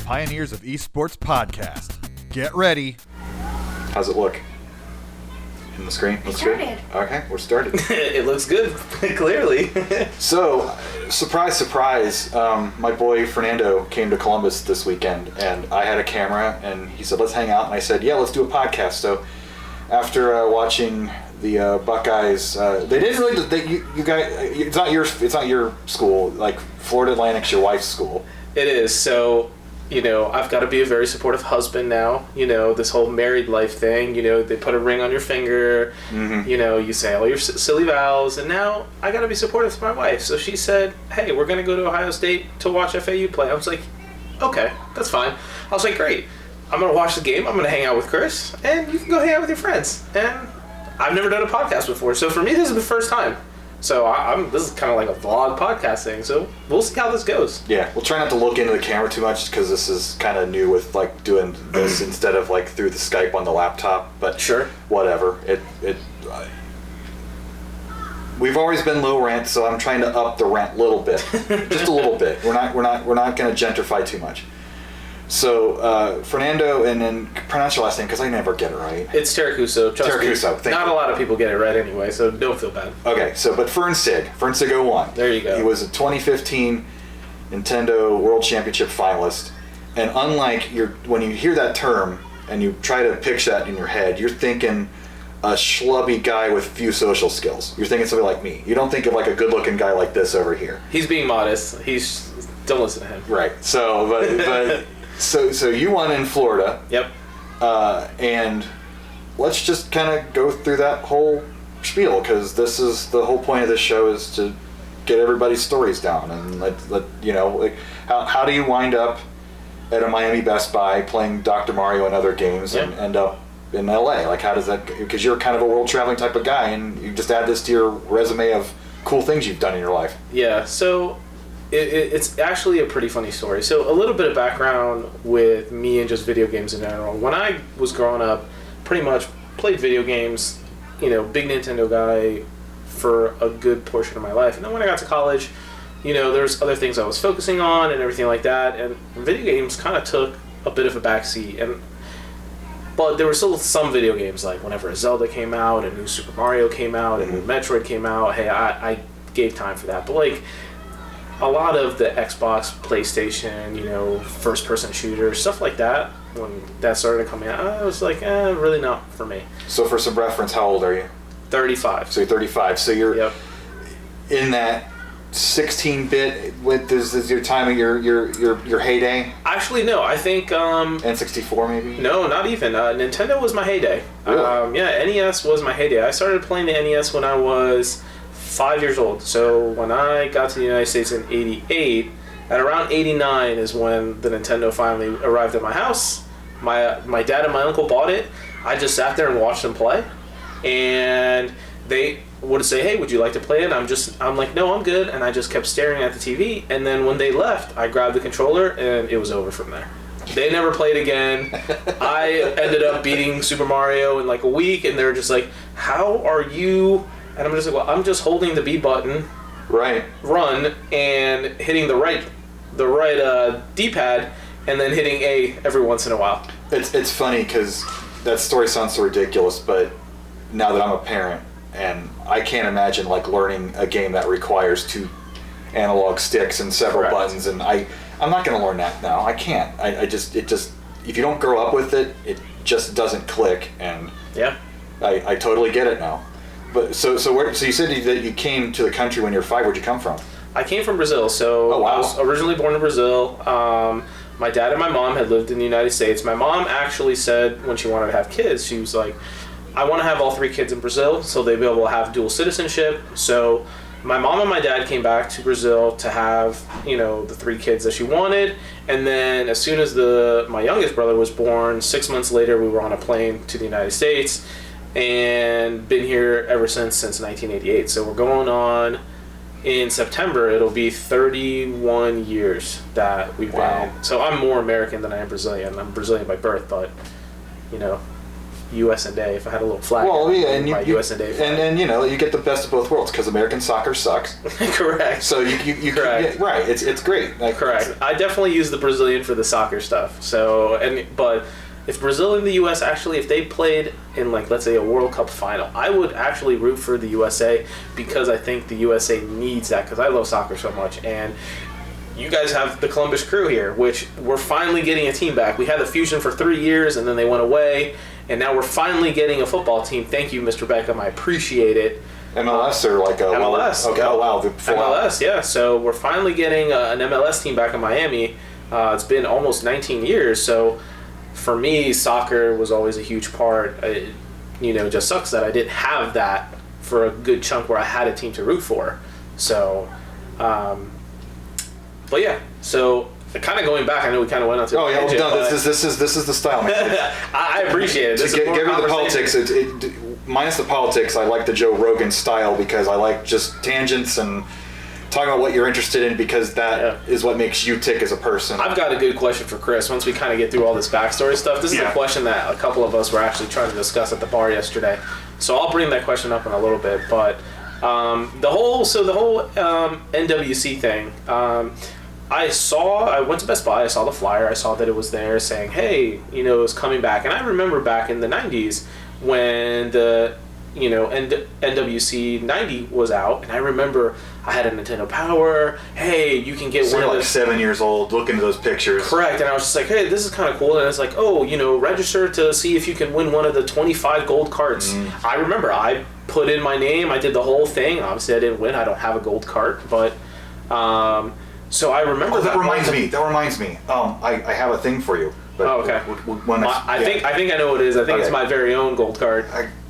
Pioneers of eSports podcast. Get ready. How's it look? In the screen? Looks good? Okay, we're started. It looks good, clearly. So, surprise, my boy Fernando came to Columbus this weekend, and I had a camera, and he said, let's hang out, and I said, yeah, let's do a podcast. So, after watching the Buckeyes, they didn't really, you guys, it's not your school, like Florida Atlantic's your wife's school. It is, so, I've got to be a very supportive husband now, this whole married life thing, they put a ring on your finger, you say all your silly vows, and now I got to be supportive to my wife. So she said, hey, we're going to go to Ohio State to watch FAU play. I was like, okay, that's fine. I was like, great. I'm going to watch the game, I'm going to hang out with Chris, and you can go hang out with your friends. And I've never done a podcast before, so for me, this is the first time. So this is kind of like a vlog podcast thing, so we'll see how this goes. Yeah, we'll try not to look into the camera too much because this is kind of new with like doing this instead of like through the Skype on the laptop. But sure, whatever. We've always been low rent, so I'm trying to up the rent a little bit, just a little bit. We're not going to gentrify too much. So Fernando, and then pronounce your last name because I never get it right. It's Terracuso. Terracuso. Not a lot of people get it right anyway, so don't feel bad. Okay, but FernSig01. There you go. He was a 2015 Nintendo World Championship finalist, and unlike when you hear that term and you try to picture that in your head, you're thinking a schlubby guy with few social skills. You're thinking somebody like me. You don't think of like a good-looking guy like this over here. He's being modest. Don't listen to him. Right. So, but. So you won in Florida. Yep. And let's just kind of go through that whole spiel because this is the whole point of this show is to get everybody's stories down and let like how do you wind up at a Miami Best Buy playing Dr. Mario and other games and end up in LA? Like how does that, because you're kind of a world traveling type of guy and you just add this to your resume of cool things you've done in your life. Yeah. So. It's actually a pretty funny story. So a little bit of background with me and just video games in general. When I was growing up, pretty much played video games, big Nintendo guy for a good portion of my life. And then when I got to college, there's other things I was focusing on and everything like that. And video games kind of took a bit of a backseat. But there were still some video games, like whenever a Zelda came out, a new Super Mario came out, a new Metroid came out, hey, I gave time for that. But like, a lot of the Xbox, PlayStation, first-person shooters, stuff like that, when that started coming out, I was like, really not for me. So for some reference, how old are you? 35. So you're 35. So you're yep. in that 16-bit. Is your time of your heyday? Actually, no. I think N64 maybe. No, not even. Nintendo was my heyday. Really? NES was my heyday. I started playing the NES when I was 5 years old. So when I got to the United States in 88, at around 89 is when the Nintendo finally arrived at my house. My dad and my uncle bought it. I just sat there and watched them play. And they would say, hey, would you like to play it? I'm like, no, I'm good. And I just kept staring at the TV. And then when they left, I grabbed the controller and it was over from there. They never played again. I ended up beating Super Mario in like a week. And they were just like, how are you... And I'm just like, well, I'm just holding the B button, right, run, and hitting the right D-pad, and then hitting A every once in a while. It's funny because that story sounds so ridiculous, but now that I'm a parent, and I can't imagine like learning a game that requires 2 analog sticks and several Correct. buttons, and I'm not going to learn that now. I can't. I just if you don't grow up with it, it just doesn't click, and yeah, I totally get it now. But so you said that you came to the country when you were 5. Where'd you come from? I came from Brazil. So oh, wow. I was originally born in Brazil. My dad and my mom had lived in the United States. My mom actually said when she wanted to have kids, she was like, I want to have all 3 kids in Brazil so they'd be able to have dual citizenship. So my mom and my dad came back to Brazil to have, the 3 kids that she wanted. And then as soon as my youngest brother was born, 6 months later, we were on a plane to the United States. And been here ever since 1988. So we're going on in September. It'll be 31 years that we've been. So I'm more American than I am Brazilian. I'm Brazilian by birth, but US&A, if I had a little flag. Well, yeah, and US&A flag. and you get the best of both worlds because American soccer sucks. Correct. So you Correct. right. It's great. Like, Correct. I definitely use the Brazilian for the soccer stuff. So but if Brazil and the US actually, if they played in, like, let's say a World Cup final, I would actually root for the USA because I think the USA needs that because I love soccer so much. And you guys have the Columbus Crew here, which we're finally getting a team back. We had the Fusion for 3 years, and then they went away, and now we're finally getting a football team. Thank you, Mr. Beckham. I appreciate it. MLS or like a MLS. Okay. Oh wow. MLS. Yeah. So we're finally getting an MLS team back in Miami. It's been almost 19 years. So for me, soccer was always a huge part. It just sucks that I didn't have that for a good chunk where I had a team to root for. So. But yeah, so kind of going back, I know we kind of went on to. Oh yeah, this is the style. I appreciate it. Get rid of the politics. Minus the politics, I like the Joe Rogan style because I like just tangents and talking about what you're interested in because that is what makes you tick as a person. I've got a good question for Chris. Once we kind of get through all this backstory stuff, this is a question that a couple of us were actually trying to discuss at the bar yesterday. So I'll bring that question up in a little bit, but the whole NWC thing. I went to Best Buy, I saw the flyer, I saw that it was there saying, hey, it was coming back. And I remember back in the 90s when the, NWC 90 was out, and I remember I had a Nintendo Power, hey, you can get one of those. 7 years old, looking at those pictures. Correct, and I was just like, hey, this is kind of cool, and it's like, register to see if you can win one of the 25 gold carts. I remember, I put in my name, I did the whole thing, obviously I didn't win, I don't have a gold cart, but, so I remember that reminds me. I have a thing for you. But okay. I think I know what it is. I think it's my very own gold card.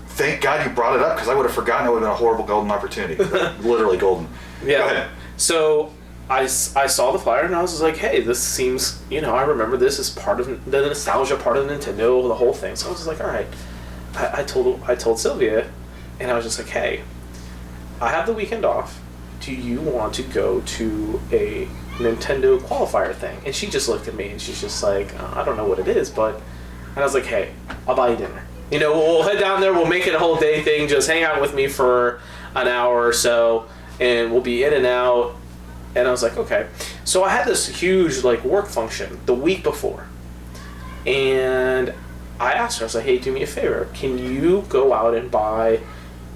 Thank God you brought it up because I would have forgotten. It would have been a horrible golden opportunity. Literally golden. Yeah. Go ahead. So I saw the flyer and I was just like, hey, this seems, I remember this as part of the nostalgia, part of Nintendo, the whole thing. So I was just like, all right. I told Sylvia, and I was just like, hey, I have the weekend off. Do you want to go to a Nintendo qualifier thing? And she just looked at me and she's just like, I don't know what it is, but... And I was like, hey, I'll buy you dinner. We'll head down there, we'll make it a whole day thing, just hang out with me for an hour or so, and we'll be in and out. And I was like, okay. So I had this huge, work function the week before. And I asked her, I was like, hey, do me a favor. Can you go out and buy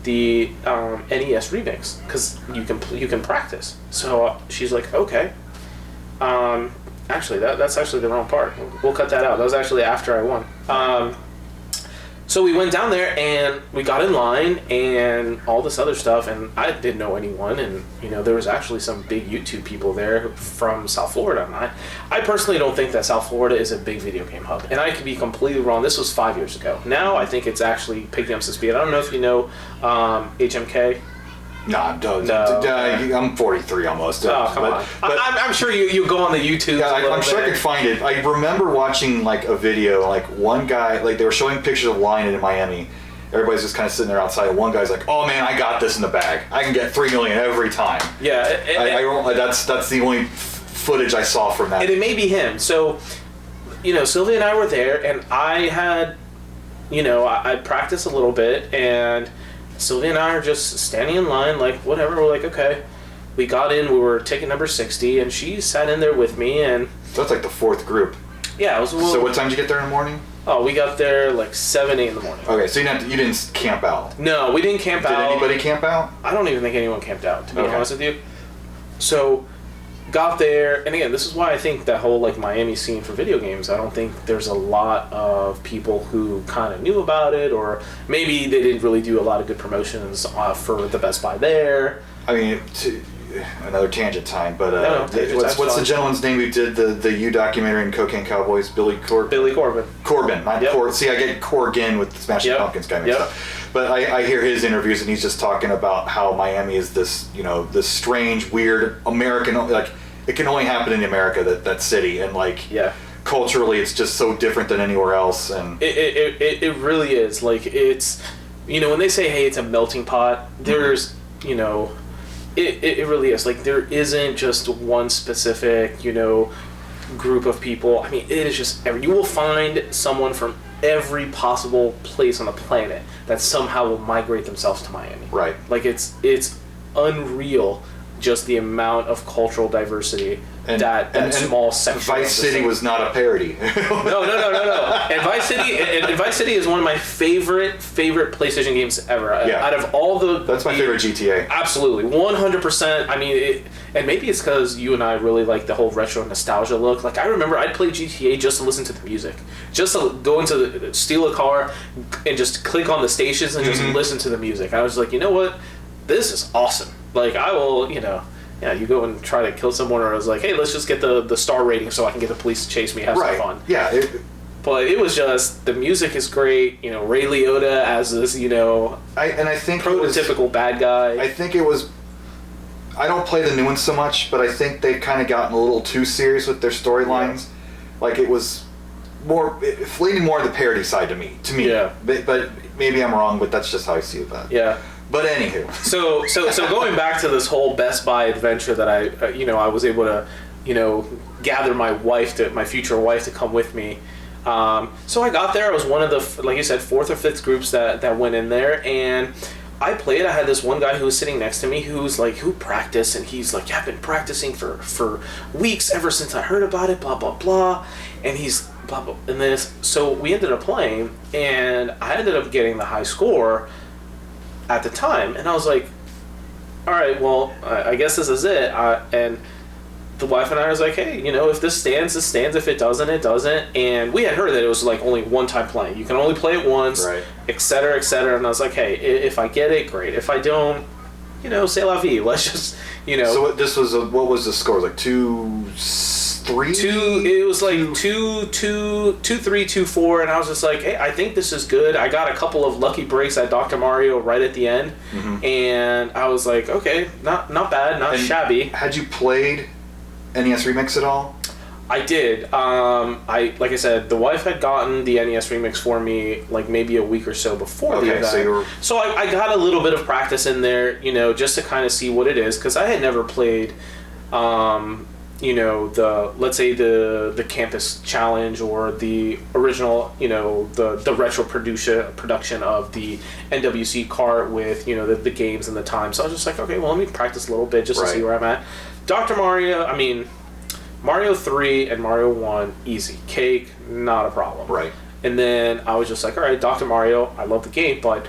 the NES remix because you can practice. So she's like, okay. Actually, that's actually the wrong part. We'll cut that out. That was actually after I won. So we went down there and we got in line and all this other stuff, and I didn't know anyone, and there was actually some big YouTube people there from South Florida. And I personally don't think that South Florida is a big video game hub, and I could be completely wrong. This was 5 years ago. Now I think it's actually picking up some speed. I don't know if you know HMK. No, I'm 43 almost. Oh, come on. But I'm sure you go on the YouTube. Yeah, I'm sure I could find it. I remember watching a video, one guy, they were showing pictures of line in Miami. Everybody's just kind of sitting there outside, and one guy's like, "Oh man, I got this in the bag. I can get $3 million every time." Yeah, that's the only footage I saw from that. And it may be him. So, Sylvia and I were there, and I had, I practiced a little bit, and Sylvia and I are just standing in line, whatever. We're like, okay. We got in, we were ticket number 60, and she sat in there with me, and... So that's the fourth group. Yeah, it was... So what time did you get there in the morning? Oh, we got there 7, 8 in the morning. Okay, so you didn't camp out? No, we didn't camp out. Did anybody camp out? I don't even think anyone camped out, to be honest with you. So, got there, and again, this is why I think that whole Miami scene for video games, I don't think there's a lot of people who kind of knew about it, or maybe they didn't really do a lot of good promotions for the Best Buy there. I mean, another tangent time, but what's the gentleman's name who did the U documentary in Cocaine Cowboys? Billy Corbin. Corbin, not Corbin. See, I get Corgan with the Smashing Pumpkins guy mixed up. But I hear his interviews, and he's just talking about how Miami is this, this strange, weird American, it can only happen in America, that city, and culturally it's just so different than anywhere else, and it really is. It's, when they say, hey, it's a melting pot, there's, it really is. There isn't just one specific, group of people. I mean, it is just you will find someone from every possible place on the planet that somehow will migrate themselves to Miami. Right. Like it's unreal, just the amount of cultural diversity that small section. Vice City was not a parody. No. And Vice City is one of my favorite PlayStation games ever. Yeah. Out of all that's my favorite GTA. Absolutely, 100%. I mean, and maybe it's because you and I really like the whole retro nostalgia look. Like I remember, I'd play GTA just to listen to the music, just to go steal a car, and just click on the stations and just listen to the music. I was like, you know what, this is awesome. Like I will, you go and try to kill someone, or I was like, hey, let's just get the star rating so I can get the police to chase me, have some fun. Yeah. But it was just, the music is great. Ray Liotta as this, I think prototypical bad guy. I think it was. I don't play the new ones so much, but I think they've kind of gotten a little too serious with their storylines. Yeah. Like it was leaning more on the parody side to me. Yeah. But maybe I'm wrong, but that's just how I see it. Yeah. But anywho, so going back to this whole Best Buy adventure that I was able to, gather my future wife to come with me. So I got there. I was one of the, like you said, 4th or 5th groups that went in there, and I played. I had this one guy who was sitting next to me who practiced, and he's like, yeah, I've been practicing for weeks ever since I heard about it, blah blah blah, and he's blah blah. And then so we ended up playing, and I ended up getting the high score at the time, and I was like, all right, well, I guess this is it. And the wife and I was like, hey, if this stands, it stands. If it doesn't, it doesn't. And we had heard that it was like only one time playing. You can only play it once, right, et cetera, et cetera. And I was like, hey, if I get it, great. If I don't, c'est la vie. Let's just, So what was the score? Like 2-3? It was like 2-3, 2-4, and I was just like, hey, I think this is good. I got a couple of lucky breaks at Dr. Mario right at the end, and I was like, okay, not bad, not shabby. Had you played NES Remix at all? I did. Like I said, the wife had gotten the NES Remix for me like maybe a week or so before the event. So I got a little bit of practice in there, just to kind of see what it is, because I had never played let's say the campus challenge or the original, the retro production of the NWC cart with, the games and the time. So I was just like, okay, well, let me practice a little bit just to see where I'm at. Dr. Mario, Mario 3 and Mario 1, easy. Cake, not a problem. Right. And then I was just like, all right, Dr. Mario, I love the game, but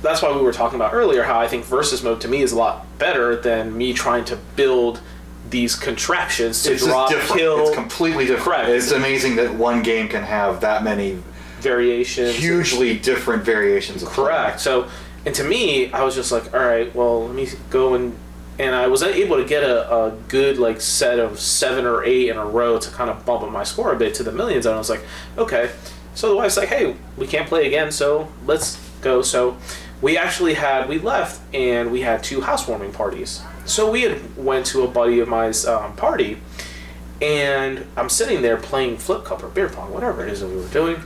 that's why we were talking about earlier how I think versus mode to me is a lot better than me trying to build these contraptions to drop, kill. It's completely different. Correct. It's amazing that one game can have that many variations, hugely different variations of correct. So, and to me, I was just like, all right, well, let me go and I was able to get a good like set of 7 or 8 in a row to kind of bump up my score a bit to the millions. And I was like, okay. So the wife's like, hey, we can't play again, so let's go. So we left and we had 2 housewarming parties. So we had went to a buddy of mine's party, and I'm sitting there playing flip cup or beer pong, whatever it is that we were doing,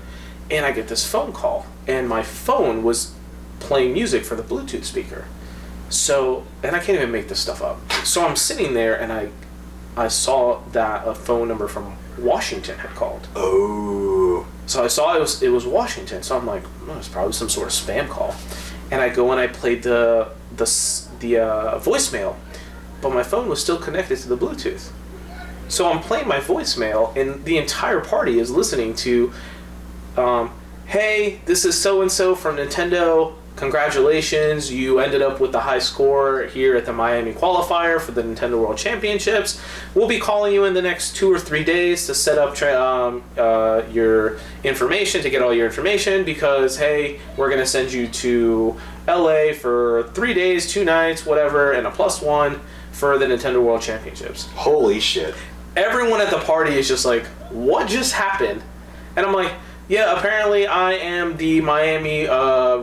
and I get this phone call, and my phone was playing music for the Bluetooth speaker. So, and I can't even make this stuff up. So I'm sitting there, and I saw that a phone number from Washington had called. Oh. So I saw it was Washington. So I'm like, oh, it's probably some sort of spam call. And I go and I played the voicemail, but my phone was still connected to the Bluetooth. So I'm playing my voicemail, and the entire party is listening to, hey, this is so-and-so from Nintendo. Congratulations, you ended up with the high score here at the Miami qualifier for the Nintendo World Championships. We'll be calling you in the next 2 or 3 days to set up your information, to get all your information, because, hey, we're going to send you to LA for 3 days, 2 nights, whatever, and a +1 for the Nintendo World Championships. Holy shit. Everyone at the party is just like, what just happened? And I'm like, yeah, apparently I am the Miami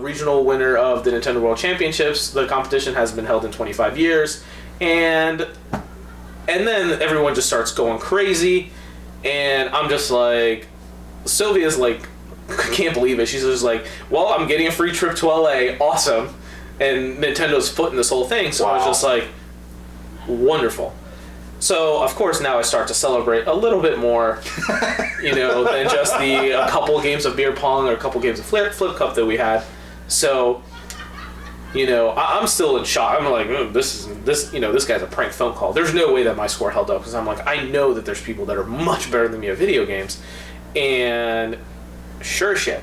regional winner of the Nintendo World Championships. The competition has been held in 25 years. And then everyone just starts going crazy. And I'm just like, Sylvia's like, can't believe it. She's just like, well, I'm getting a free trip to LA. Awesome. And Nintendo's footing this whole thing. So I was just like, wonderful. So, of course, now I start to celebrate a little bit more. than just a couple games of beer pong or a couple games of flip cup that we had. So, I'm still in shock. I'm like, this guy's a prank phone call. There's no way that my score held up, because I'm like, I know that there's people that are much better than me at video games. And sure shit,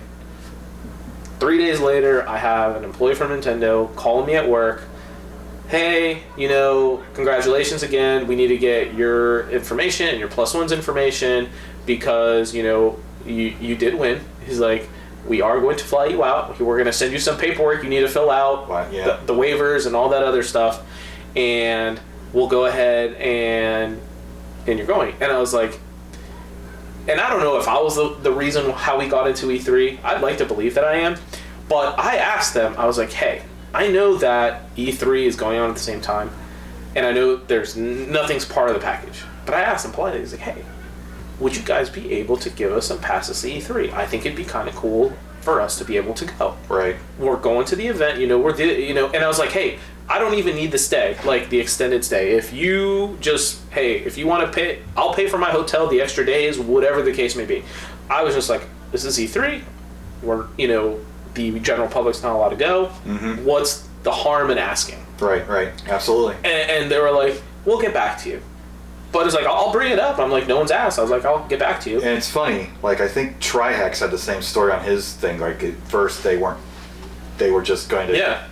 3 days later, I have an employee from Nintendo calling me at work. Hey, congratulations again. We need to get your information and your +1's information because, you did win. He's like, we are going to fly you out. We're going to send you some paperwork you need to fill out, the waivers and all that other stuff, and we'll go ahead and you're going. And I was like, and I don't know if I was the reason how we got into E3. I'd like to believe that I am. But I asked them, I was like, hey, I know that E3 is going on at the same time, and I know nothing's part of the package. But I asked them politely, I was like, hey, would you guys be able to give us some passes to E3? I think it'd be kind of cool for us to be able to go. Right. We're going to the event, and I was like, hey, I don't even need the stay, like the extended stay. If you want to pay, I'll pay for my hotel, the extra days, whatever the case may be. I was just like, this is E3. We're, the general public's not allowed to go. Mm-hmm. What's the harm in asking? Right, absolutely. And they were like, we'll get back to you. But it's like, I'll bring it up. I'm like, no one's asked. I was like, I'll get back to you. And it's funny, like, I think Trihex had the same story on his thing. Like, at first they were just going to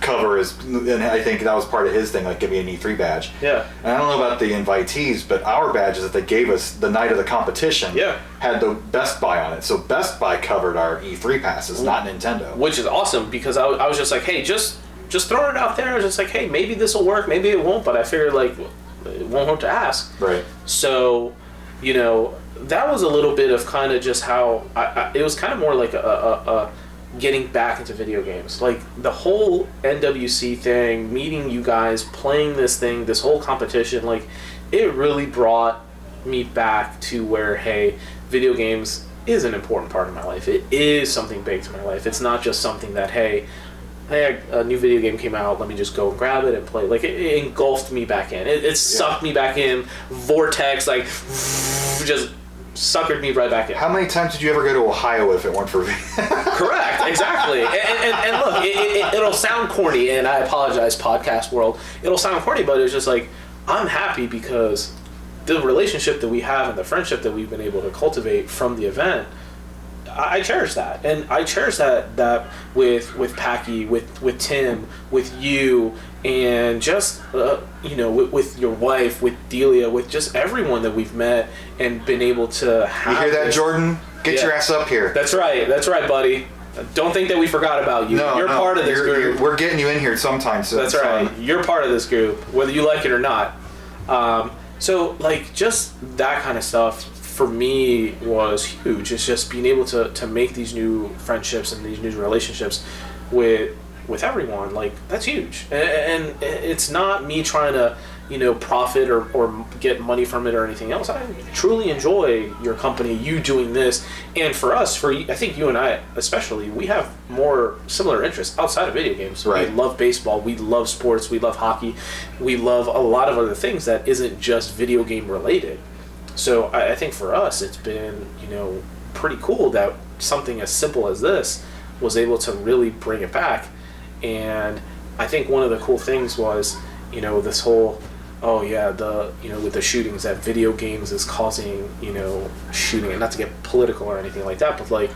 cover and I think that was part of his thing, like, give me an E3 badge. Yeah. And I don't know about the invitees, but our badges that they gave us the night of the competition had the Best Buy on it. So Best Buy covered our E3 passes, not Nintendo. Which is awesome, because I was just like, hey, just throwing it out there. I was just like, hey, maybe this will work, maybe it won't, but I figured, like, it won't hurt to ask. Right. So, that was a little bit of kind of just how it was kind of more like a getting back into video games. Like, the whole NWC thing, meeting you guys, playing this thing, this whole competition, like, it really brought me back to where, hey, video games is an important part of my life. It is something big to my life. It's not just something that, hey, a new video game came out, let me just go and grab it and play. Like, it engulfed me back in. It sucked me back in. Vortex, like, just suckered me right back in. How many times did you ever go to Ohio if it weren't for Correct, exactly. And look, it'll sound corny, and I apologize, podcast world. It'll sound corny, but it's just like, I'm happy because the relationship that we have and the friendship that we've been able to cultivate from the event, I cherish that. And I cherish that with Packy, with Tim, with you, and just, with your wife, with Delia, with just everyone that we've met and been able to have. You hear that, Jordan? Get your ass up here. That's right, buddy. Don't think that we forgot about you. You're part of this group. We're getting you in here sometimes. So that's right. You're part of this group, whether you like it or not. So, like, just that kind of stuff for me was huge. It's just being able to make these new friendships and these new relationships with everyone. Like, that's huge. And it's not me trying to, profit or get money from it or anything else. I truly enjoy your company, you doing this. And for us, I think you and I especially, we have more similar interests outside of video games. Right. We love baseball, we love sports, we love hockey, we love a lot of other things that isn't just video game related. So I think for us, it's been, pretty cool that something as simple as this was able to really bring it back. And I think one of the cool things was, this whole, with the shootings, that video games is causing, shooting, and not to get political or anything like that, but like,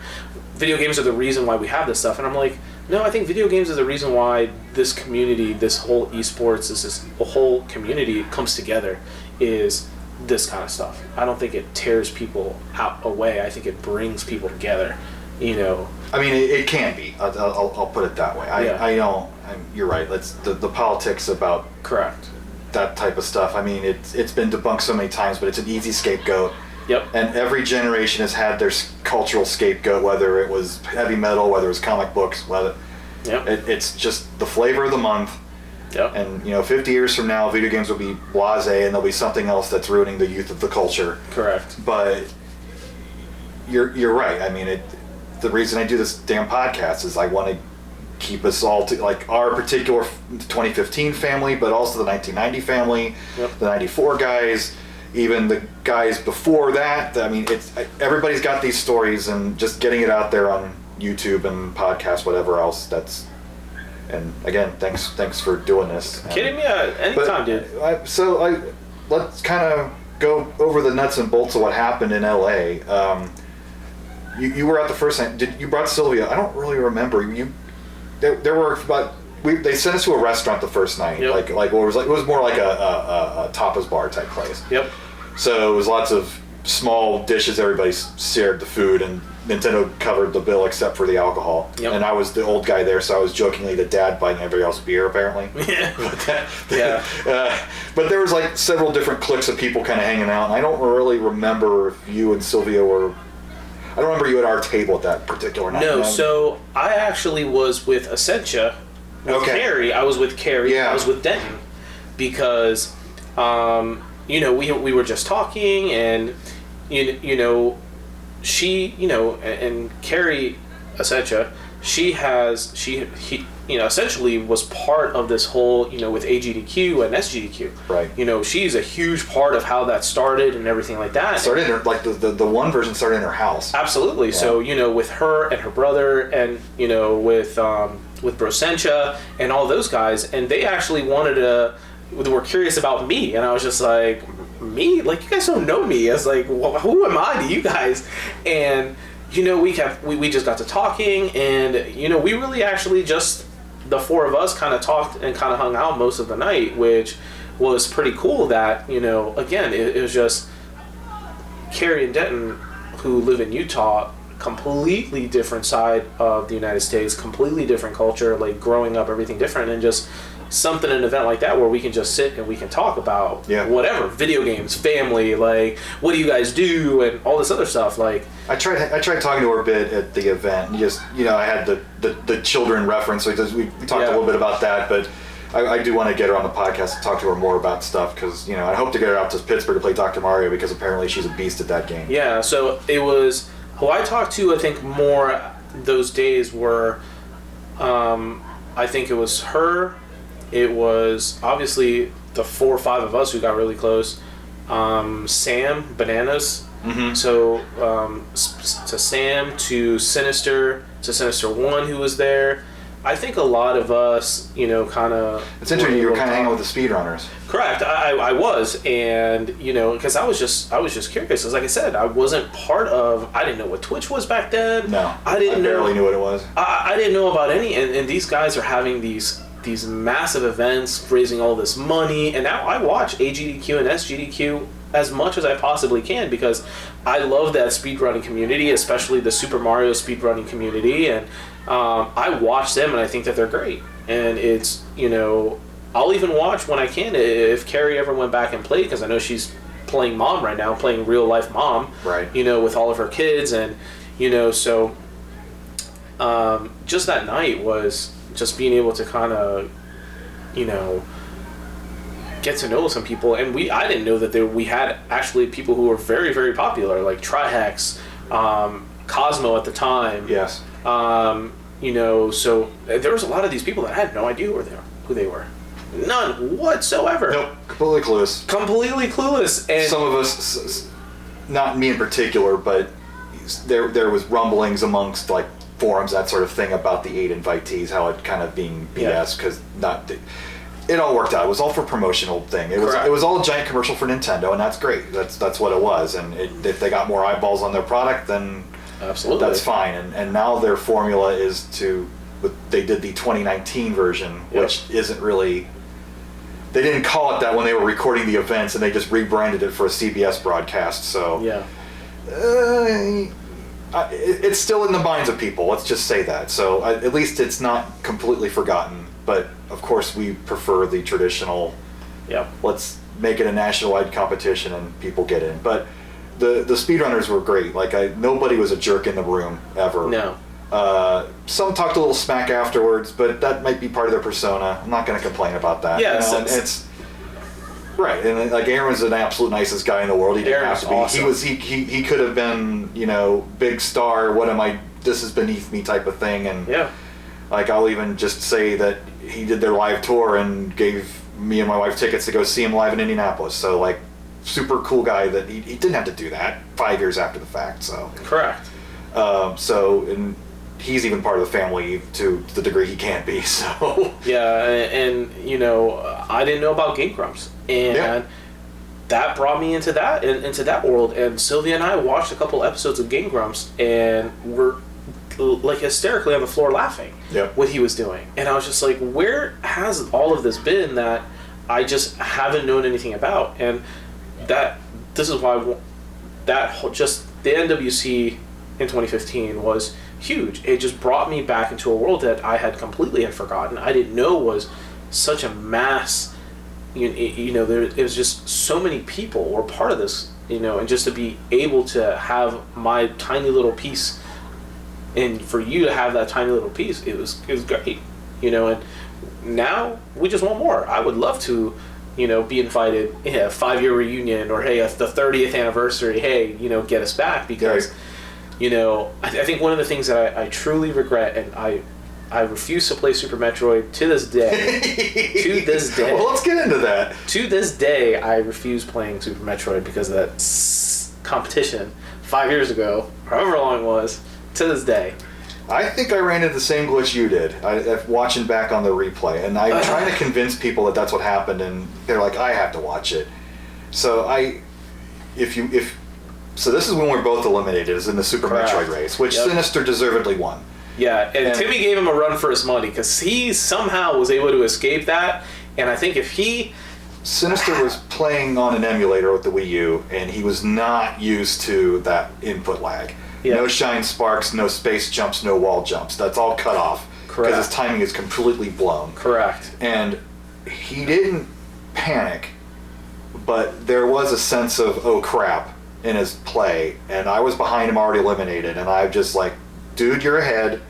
video games are the reason why we have this stuff. And I'm like, no, I think video games is the reason why this community, this whole eSports, this whole community comes together, is this kind of stuff. I don't think it tears people away. I think it brings people together. I mean, it can be. I'll put it that way. I don't. You're right. Let's the politics about correct that type of stuff. I mean, it's been debunked so many times, but it's an easy scapegoat. Yep. And every generation has had their cultural scapegoat, whether it was heavy metal, whether it was comic books, whether. Yep. It's just the flavor of the month. Yep. And 50 years from now, video games will be blasé, and there'll be something else that's ruining the youth of the culture. Correct. But you're right. I mean, the reason I do this damn podcast is I want to keep us all to like our particular 2015 family, but also the 1990 family, the 94 guys, even the guys before that. I mean, everybody's got these stories, and just getting it out there on YouTube and podcasts, whatever else. And again, thanks for doing this. Kidding me? Anytime, dude. Let's kind of go over the nuts and bolts of what happened in LA. You were at the first night. You brought Sylvia? I don't really remember. There were about. They sent us to a restaurant the first night. Yep. It was more like a tapas bar type place. Yep. So it was lots of small dishes. Everybody shared the food, and Nintendo covered the bill except for the alcohol. Yep. And I was the old guy there, so I was jokingly the dad buying everybody else beer, apparently. Yeah. But there was like several different cliques of people kind of hanging out, and I don't really remember if you and Sylvia were. I don't remember you at our table at that particular night. No, so I actually was with Essentia. With Carrie. I was with Carrie. Yeah. I was with Denton because, we were just talking, and she, and Carrie Essentia, he essentially was part of this whole, with AGDQ and SGDQ. Right. She's a huge part of how that stared and everything like that. Started in her, like the one version started in her house. Absolutely. Yeah. So, with her and her brother, and, with Brosentia and all those guys, and they actually they were curious about me, and I was just like, me? Like, you guys don't know me. I was like, well, who am I to you guys? And we just got to talking, and we really actually just the four of us kind of talked and kind of hung out most of the night, which was pretty cool. That again, it was just Carrie and Denton, who live in Utah, completely different side of the United States, completely different culture, like growing up, everything different, and just an event like that where we can just sit and we can talk about whatever, video games, family, like what do you guys do, and all this other stuff. Like I tried talking to her a bit at the event, and just I had the children reference, so we talked a little bit about that, but I do want to get her on the podcast to talk to her more about stuff, because I hope to get her out to Pittsburgh to play Dr. Mario, because apparently she's a beast at that game. Yeah, so it was who I talked to, I think, more those days were I think it was her. It was obviously the 4 or 5 of us who got really close. Sam, Bananas. Mm-hmm. So to Sam, to Sinister, to Sinister01 who was there. I think a lot of us, kind of... It's interesting, you were kind of hanging with the speedrunners. Correct, I was, and, because I was just curious. Because like I said, I wasn't part of... I didn't know what Twitch was back then. No, I barely knew what it was. I didn't know about any, and these guys are having these massive events, raising all this money, and now I watch AGDQ and SGDQ as much as I possibly can, because I love that speedrunning community, especially the Super Mario speedrunning community, and I watch them and I think that they're great. And it's, I'll even watch when I can if Carrie ever went back and played, because I know she's playing mom right now, playing real life mom, right? With all of her kids, and so just that night was just being able to kind of, get to know some people. And I didn't know that we had actually people who were very, very popular, like Trihex, Cosmo at the time. Yes. So there was a lot of these people that I had no idea who they were. None whatsoever. Nope, completely clueless. Completely clueless. And some of us, not me in particular, but there was rumblings amongst like forums, that sort of thing, about the 8 invitees, how it kind of being BS, because it all worked out. It was all for promotional thing. It was all a giant commercial for Nintendo, and that's great. That's what it was. And if they got more eyeballs on their product, then absolutely that's fine. And now their formula is they did the 2019 version, which isn't really. They didn't call it that when they were recording the events, and they just rebranded it for a CBS broadcast. So it's still in the minds of people. Let's just say that. So at least it's not completely forgotten. But of course, we prefer the traditional. Yeah. Let's make it a national-wide competition and people get in. But the speedrunners were great. Like nobody was a jerk in the room ever. No. Some talked a little smack afterwards, but that might be part of their persona. I'm not going to complain about that. Yeah, it's right. And like Aaron's an absolute nicest guy in the world. He didn't have to be. Awesome. He could have been, big star. What am I? This is beneath me type of thing. And like I'll even just say that he did their live tour and gave me and my wife tickets to go see him live in Indianapolis. So like super cool guy that he didn't have to do that 5 years after the fact. So Correct. And he's even part of the family to the degree he can be. So yeah, and I didn't know about Game Grumps, and that brought me into that world. And Sylvia and I watched a couple episodes of Game Grumps, and we're like hysterically on the floor laughing what he was doing. And I was just like, where has all of this been that I just haven't known anything about? And this is why just the NWC in 2015 was huge. It just brought me back into a world that I had completely forgotten. I didn't know was such a mass. It was just so many people were part of this. And just to be able to have my tiny little piece, and for you to have that tiny little piece, it was great. And now we just want more. I would love to, be invited, 5-year reunion, or hey, the 30th anniversary. Hey, get us back, because. I think one of the things that I truly regret, and I refuse to play Super Metroid to this day. To this day. Well, let's get into that. To this day, I refuse playing Super Metroid because of that competition 5 years ago, however long it was, to this day. I think I ran into the same glitch you did, watching back on the replay. And I'm trying to convince people that that's what happened, and they're like, I have to watch it. So So this is when we're both eliminated, is in the Super Metroid race, which Sinister deservedly won. Yeah, and Timmy gave him a run for his money, because he somehow was able to escape that, and I think if he... Sinister was playing on an emulator with the Wii U, and he was not used to that input lag. Yeah. No shine sparks, no space jumps, no wall jumps. That's all cut off, because his timing is completely blown. Correct. And he didn't panic, but there was a sense of, oh crap, in his play, and I was behind him already eliminated, and I'm just like, dude, you're ahead,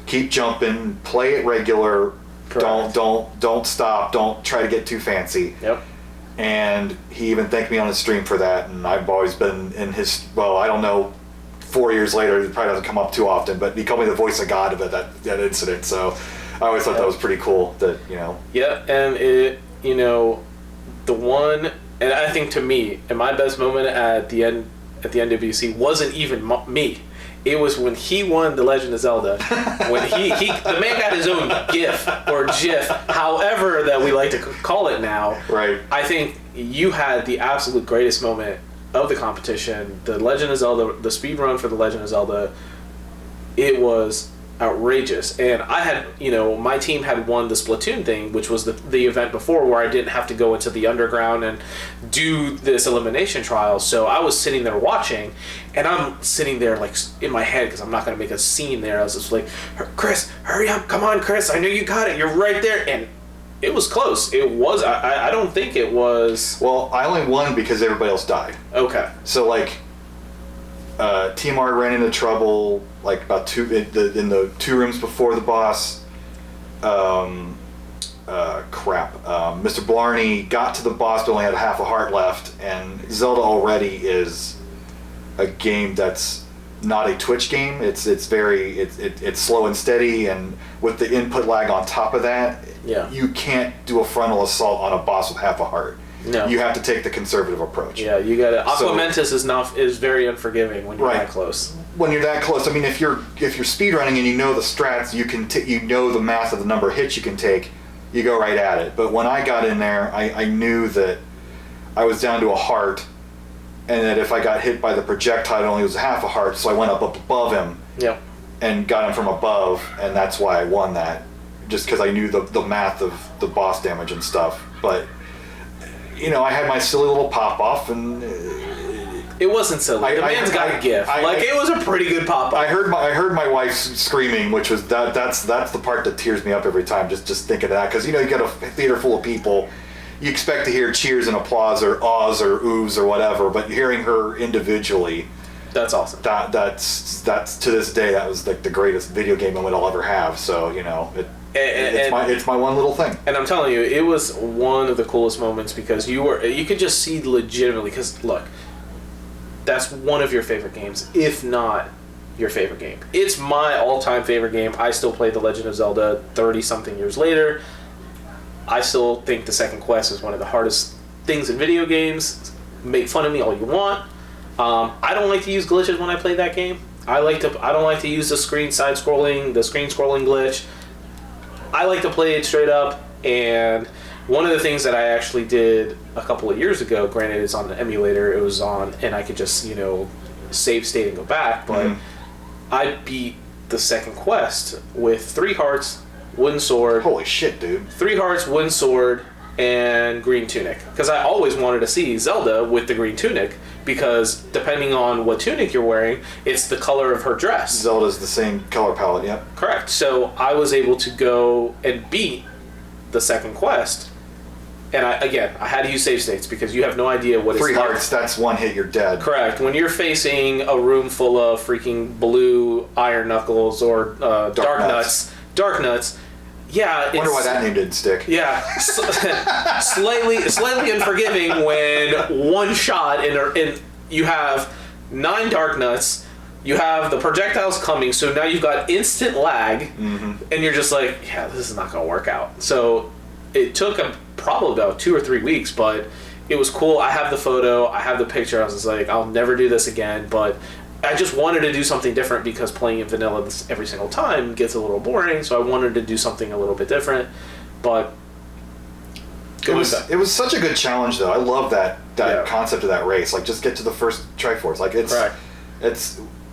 keep jumping, play it regular. Correct. Don't stop, don't try to get too fancy. Yep. And he even thanked me on his stream for that, and I've always been in his, I don't know, 4 years later, it probably doesn't come up too often, but he called me the voice of God about that incident, so I always thought that was pretty cool that, Yeah, and it, the one. And I think, to me, and my best moment at the NWC wasn't even me. It was when he won The Legend of Zelda. When the man got his own GIF or GIF, however that we like to call it now. Right. I think you had the absolute greatest moment of the competition. The Legend of Zelda, the speed run for The Legend of Zelda, it was outrageous. And I had, my team had won the Splatoon thing, which was the event before, where I didn't have to go into the underground and do this elimination trial. So I was sitting there watching, and I'm sitting there like in my head, because I'm not going to make a scene there. I was just like, Chris, hurry up, come on, Chris, I know you got it, you're right there. And it was close. It was, I don't think it was... Well, I only won because everybody else died. Okay. So Team R ran into trouble about in the 2 rooms before the boss. Mr. Blarney got to the boss but only had half a heart left, and Zelda already is a game that's not a Twitch game. It's slow and steady, and with the input lag on top of that, you can't do a frontal assault on a boss with half a heart. No. You have to take the conservative approach. Yeah, you got it. Aquamentus is very unforgiving when you're that close. When you're that close, I mean, if you're speedrunning and you know the strats, you know the math of the number of hits you can take, you go right at it. But when I got in there, I knew that I was down to a heart, and that if I got hit by the projectile, it only was half a heart, so I went up above him and got him from above, and that's why I won that, just because I knew the math of the boss damage and stuff. But I had my silly little pop-off, and... It wasn't silly. The man's got a gift. It was a pretty good pop-off. I heard my wife screaming, which was... That's the part that tears me up every time, just thinking of that. Because, you got a theater full of people. You expect to hear cheers and applause, or ahs, or oohs, or whatever, but hearing her individually... That's awesome. That's to this day, that was the greatest video game moment I'll ever have. So, it's my one little thing. And I'm telling you, it was one of the coolest moments, because you could just see legitimately, because look, that's one of your favorite games, if not your favorite game. It's my all-time favorite game. I still play The Legend of Zelda 30-something years later. I still think the second quest is one of the hardest things in video games. make fun of me all you want. I don't like to use glitches when I play that game. I don't like to use the screen scrolling glitch. I like to play it straight up. And one of the things that I actually did a couple of years ago, granted it's on the emulator, it was on, and I could just, save state and go back, but I beat the second quest with 3 hearts, wooden sword. Holy shit, dude. 3 hearts, wooden sword, and green tunic. Because I always wanted to see Zelda with the green tunic, because depending on what tunic you're wearing, it's the color of her dress. Zelda's the same color palette, yep. Correct. So I was able to go and beat the second quest. And I had to use save states because you have no idea what it's like. 3 hearts, that's 1 hit, you're dead. Correct. When you're facing a room full of freaking blue iron knuckles or dark nuts, yeah. I wonder why that name didn't stick. Yeah, slightly unforgiving when one shot and you have 9 dark nuts. You have the projectiles coming, so now you've got instant lag, and you're just like, yeah, this is not going to work out. So it took probably about 2 or 3 weeks, but it was cool. I have the photo, I have the picture. I was just like, I'll never do this again, but I just wanted to do something different because playing in vanilla every single time gets a little boring, so I wanted to do something a little bit different. But it was such a good challenge, though. I love that concept of that race. Like, just get to the first Triforce. Like,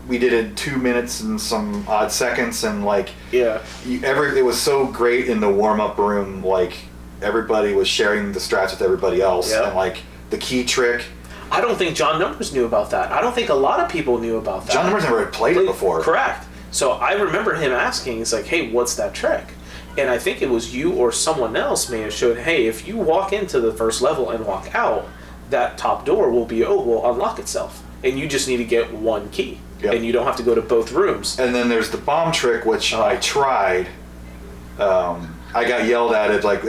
we did it in 2 minutes and some odd seconds, and like, it was so great in the warm-up room. Like, everybody was sharing the strats with everybody else, and like the key trick. I don't think John Numbers knew about that. I don't think a lot of people knew about that. John Numbers never had played it before. Correct. So I remember him asking, it's like, hey, what's that trick? And I think it was you or someone else may have showed, hey, if you walk into the first level and walk out, that top door will unlock itself. And you just need to get 1 key. Yep. And you don't have to go to both rooms. And then there's the bomb trick, which I tried. I got yelled at it, like,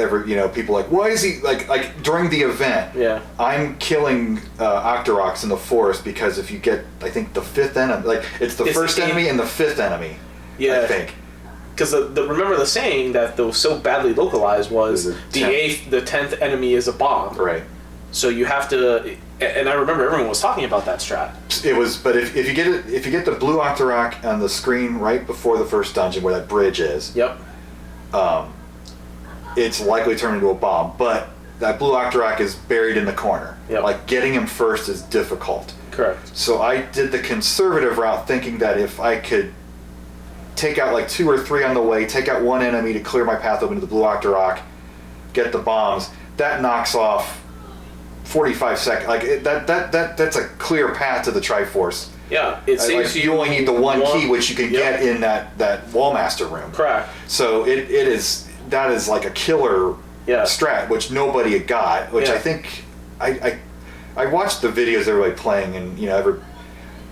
people like, why is he, like during the event, I'm killing Octoroks in the forest because if you get, I think, the 5th enemy, like, it's the first enemy and the 5th enemy, I think. Because remember the saying that was so badly localized was the 10th enemy is a bomb. Right. So you have to, and I remember everyone was talking about that strat. It was, but if you get the blue Octorok on the screen right before the first dungeon where that bridge is. Yep. It's likely turned into a bomb, but that blue Octorok is buried in the corner. Yep. Like, getting him first is difficult. Correct. So I did the conservative route, thinking that if I could take out like 2 or 3 on the way, take out 1 enemy to clear my path open to the blue Octorok, get the bombs, that knocks off 45 seconds. Like, that's a clear path to the Triforce. Yeah, it saves you only need the one key, which you can get in that Wallmaster room. Correct. So that is like a killer strat, which nobody had got. Which I think I watched the videos everybody playing, and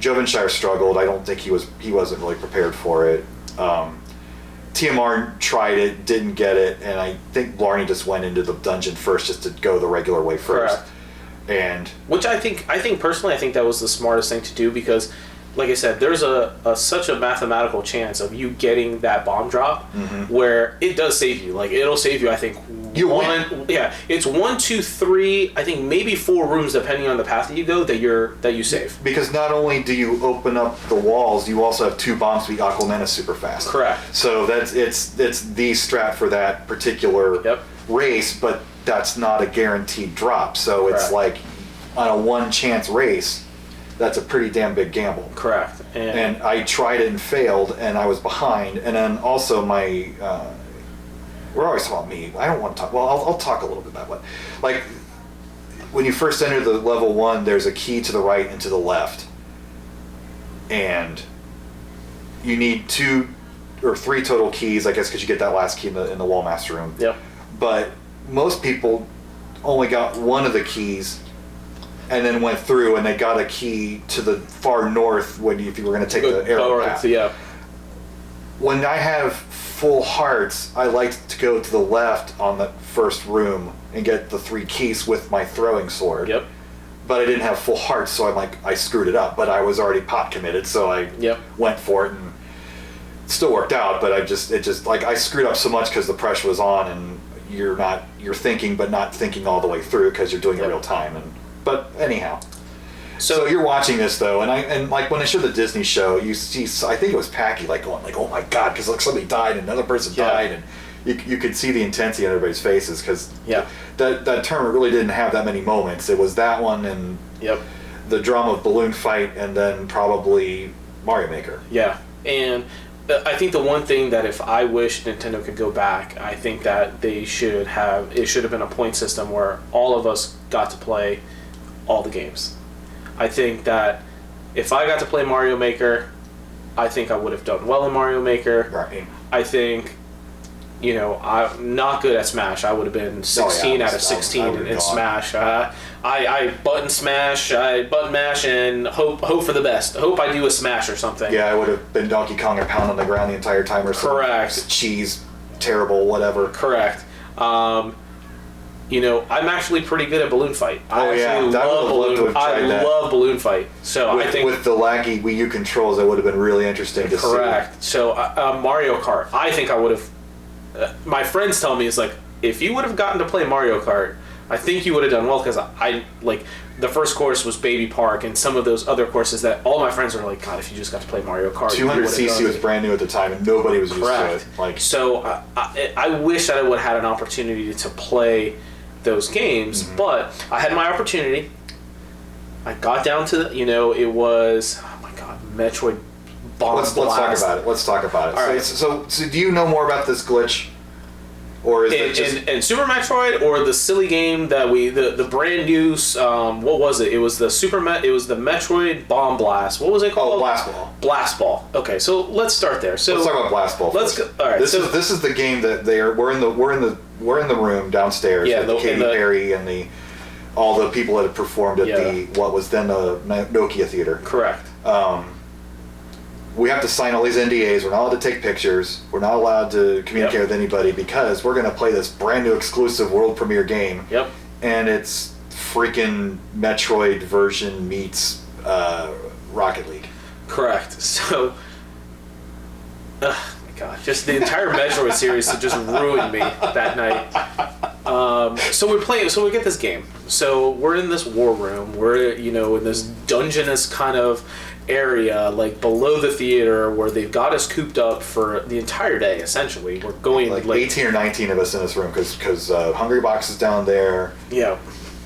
Jovenshire struggled. I don't think he wasn't really prepared for it. TMR tried it, didn't get it, and I think Blarney just went into the dungeon first just to go the regular way first. Correct. And which I think personally, I think that was the smartest thing to do because, like I said, there's such a mathematical chance of you getting that bomb drop where it does save you. Like, it'll save you, I think, it's 1, 2, 3, I think maybe 4 rooms depending on the path that you go that you save. Because not only do you open up the walls, you also have 2 bombs to beat Aquamena super fast. Correct. So it's the strat for that particular race, but that's not a guaranteed drop. So it's like on a 1 chance race, that's a pretty damn big gamble. Correct. And I tried it and failed, and I was behind. And then also my, we're always talking about me. I don't want to talk. Well, I'll talk a little bit about what, like, when you first enter the level 1, there's a key to the right and to the left, and you need 2 or 3 total keys, I guess, because you get that last key in the Wallmaster room. Yep. But most people only got 1 of the keys and then went through, and they got a key to the far north if you were going to take the arrow path. Yeah. When I have full hearts, I like to go to the left on the first room and get the 3 keys with my throwing sword. Yep. But I didn't have full hearts, so I screwed it up. But I was already pot committed, so I went for it, and it still worked out. But I screwed up so much because the pressure was on, and you're thinking but not thinking all the way through because you're doing it real time. And But anyhow. So you're watching this though, and like when they showed the Disney show, you see, I think it was Packy like going like, oh my god, because like somebody died and another person died, and you could see the intensity on everybody's faces because that tournament really didn't have that many moments. It was that one and the drama of balloon fight, and then probably Mario Maker. Yeah, and I think the one thing that if I wish Nintendo could go back, I think that it should have been a point system where all of us got to play all the games. I think that if I got to play Mario Maker, I think I would have done well in Mario Maker. Right. I think, I'm not good at Smash. I would have been 16 out of 16 in Smash. I button smash, I button mash, and hope for the best. Hope I do a smash or something. Yeah, I would have been Donkey Kong and pound on the ground the entire time or something. Correct. Cheese, terrible, whatever. Correct. I'm actually pretty good at balloon fight. I love balloon fight. So I think with the laggy Wii U controls, that would have been really interesting to see. Correct. So Mario Kart, I think I would have. My friends tell me it's like if you would have gotten to play Mario Kart, I think you would have done well because I like the first course was Baby Park and some of those other courses that all my friends were like, God, if you just got to play Mario Kart. 200cc was brand new at the time and nobody was used to it. Like, so I wish that I would have had an opportunity to play those games, but I had my opportunity. I got down to it was Metroid Bomb Blast. Let's talk about it. All right. So do you know more about this glitch? Or is it just in Super Metroid, or the silly game that the brand new what was it? It was the it was the Metroid Bomb Blast. What was it called? Oh, Blast Ball. Blast Ball. Okay, so let's start there. So let's talk about Blast Ball. Let's go. All right. This is the game that we're in the room downstairs with Katy Perry and all the people that had performed at what was then the Nokia Theater. Correct. We have to sign all these NDAs. We're not allowed to take pictures. We're not allowed to communicate with anybody because we're going to play this brand new exclusive world premiere game. Yep. And it's freaking Metroid version meets Rocket League. Correct. So, oh my God, just the entire Metroid series just ruined me that night. So we're playing. So we get this game. So we're in this war room. We're in this dungeonous kind of area like below the theater where they've got us cooped up for the entire day. Essentially, we're going like 18 or 19 of us in this room because Hungry Box is down there. Yeah.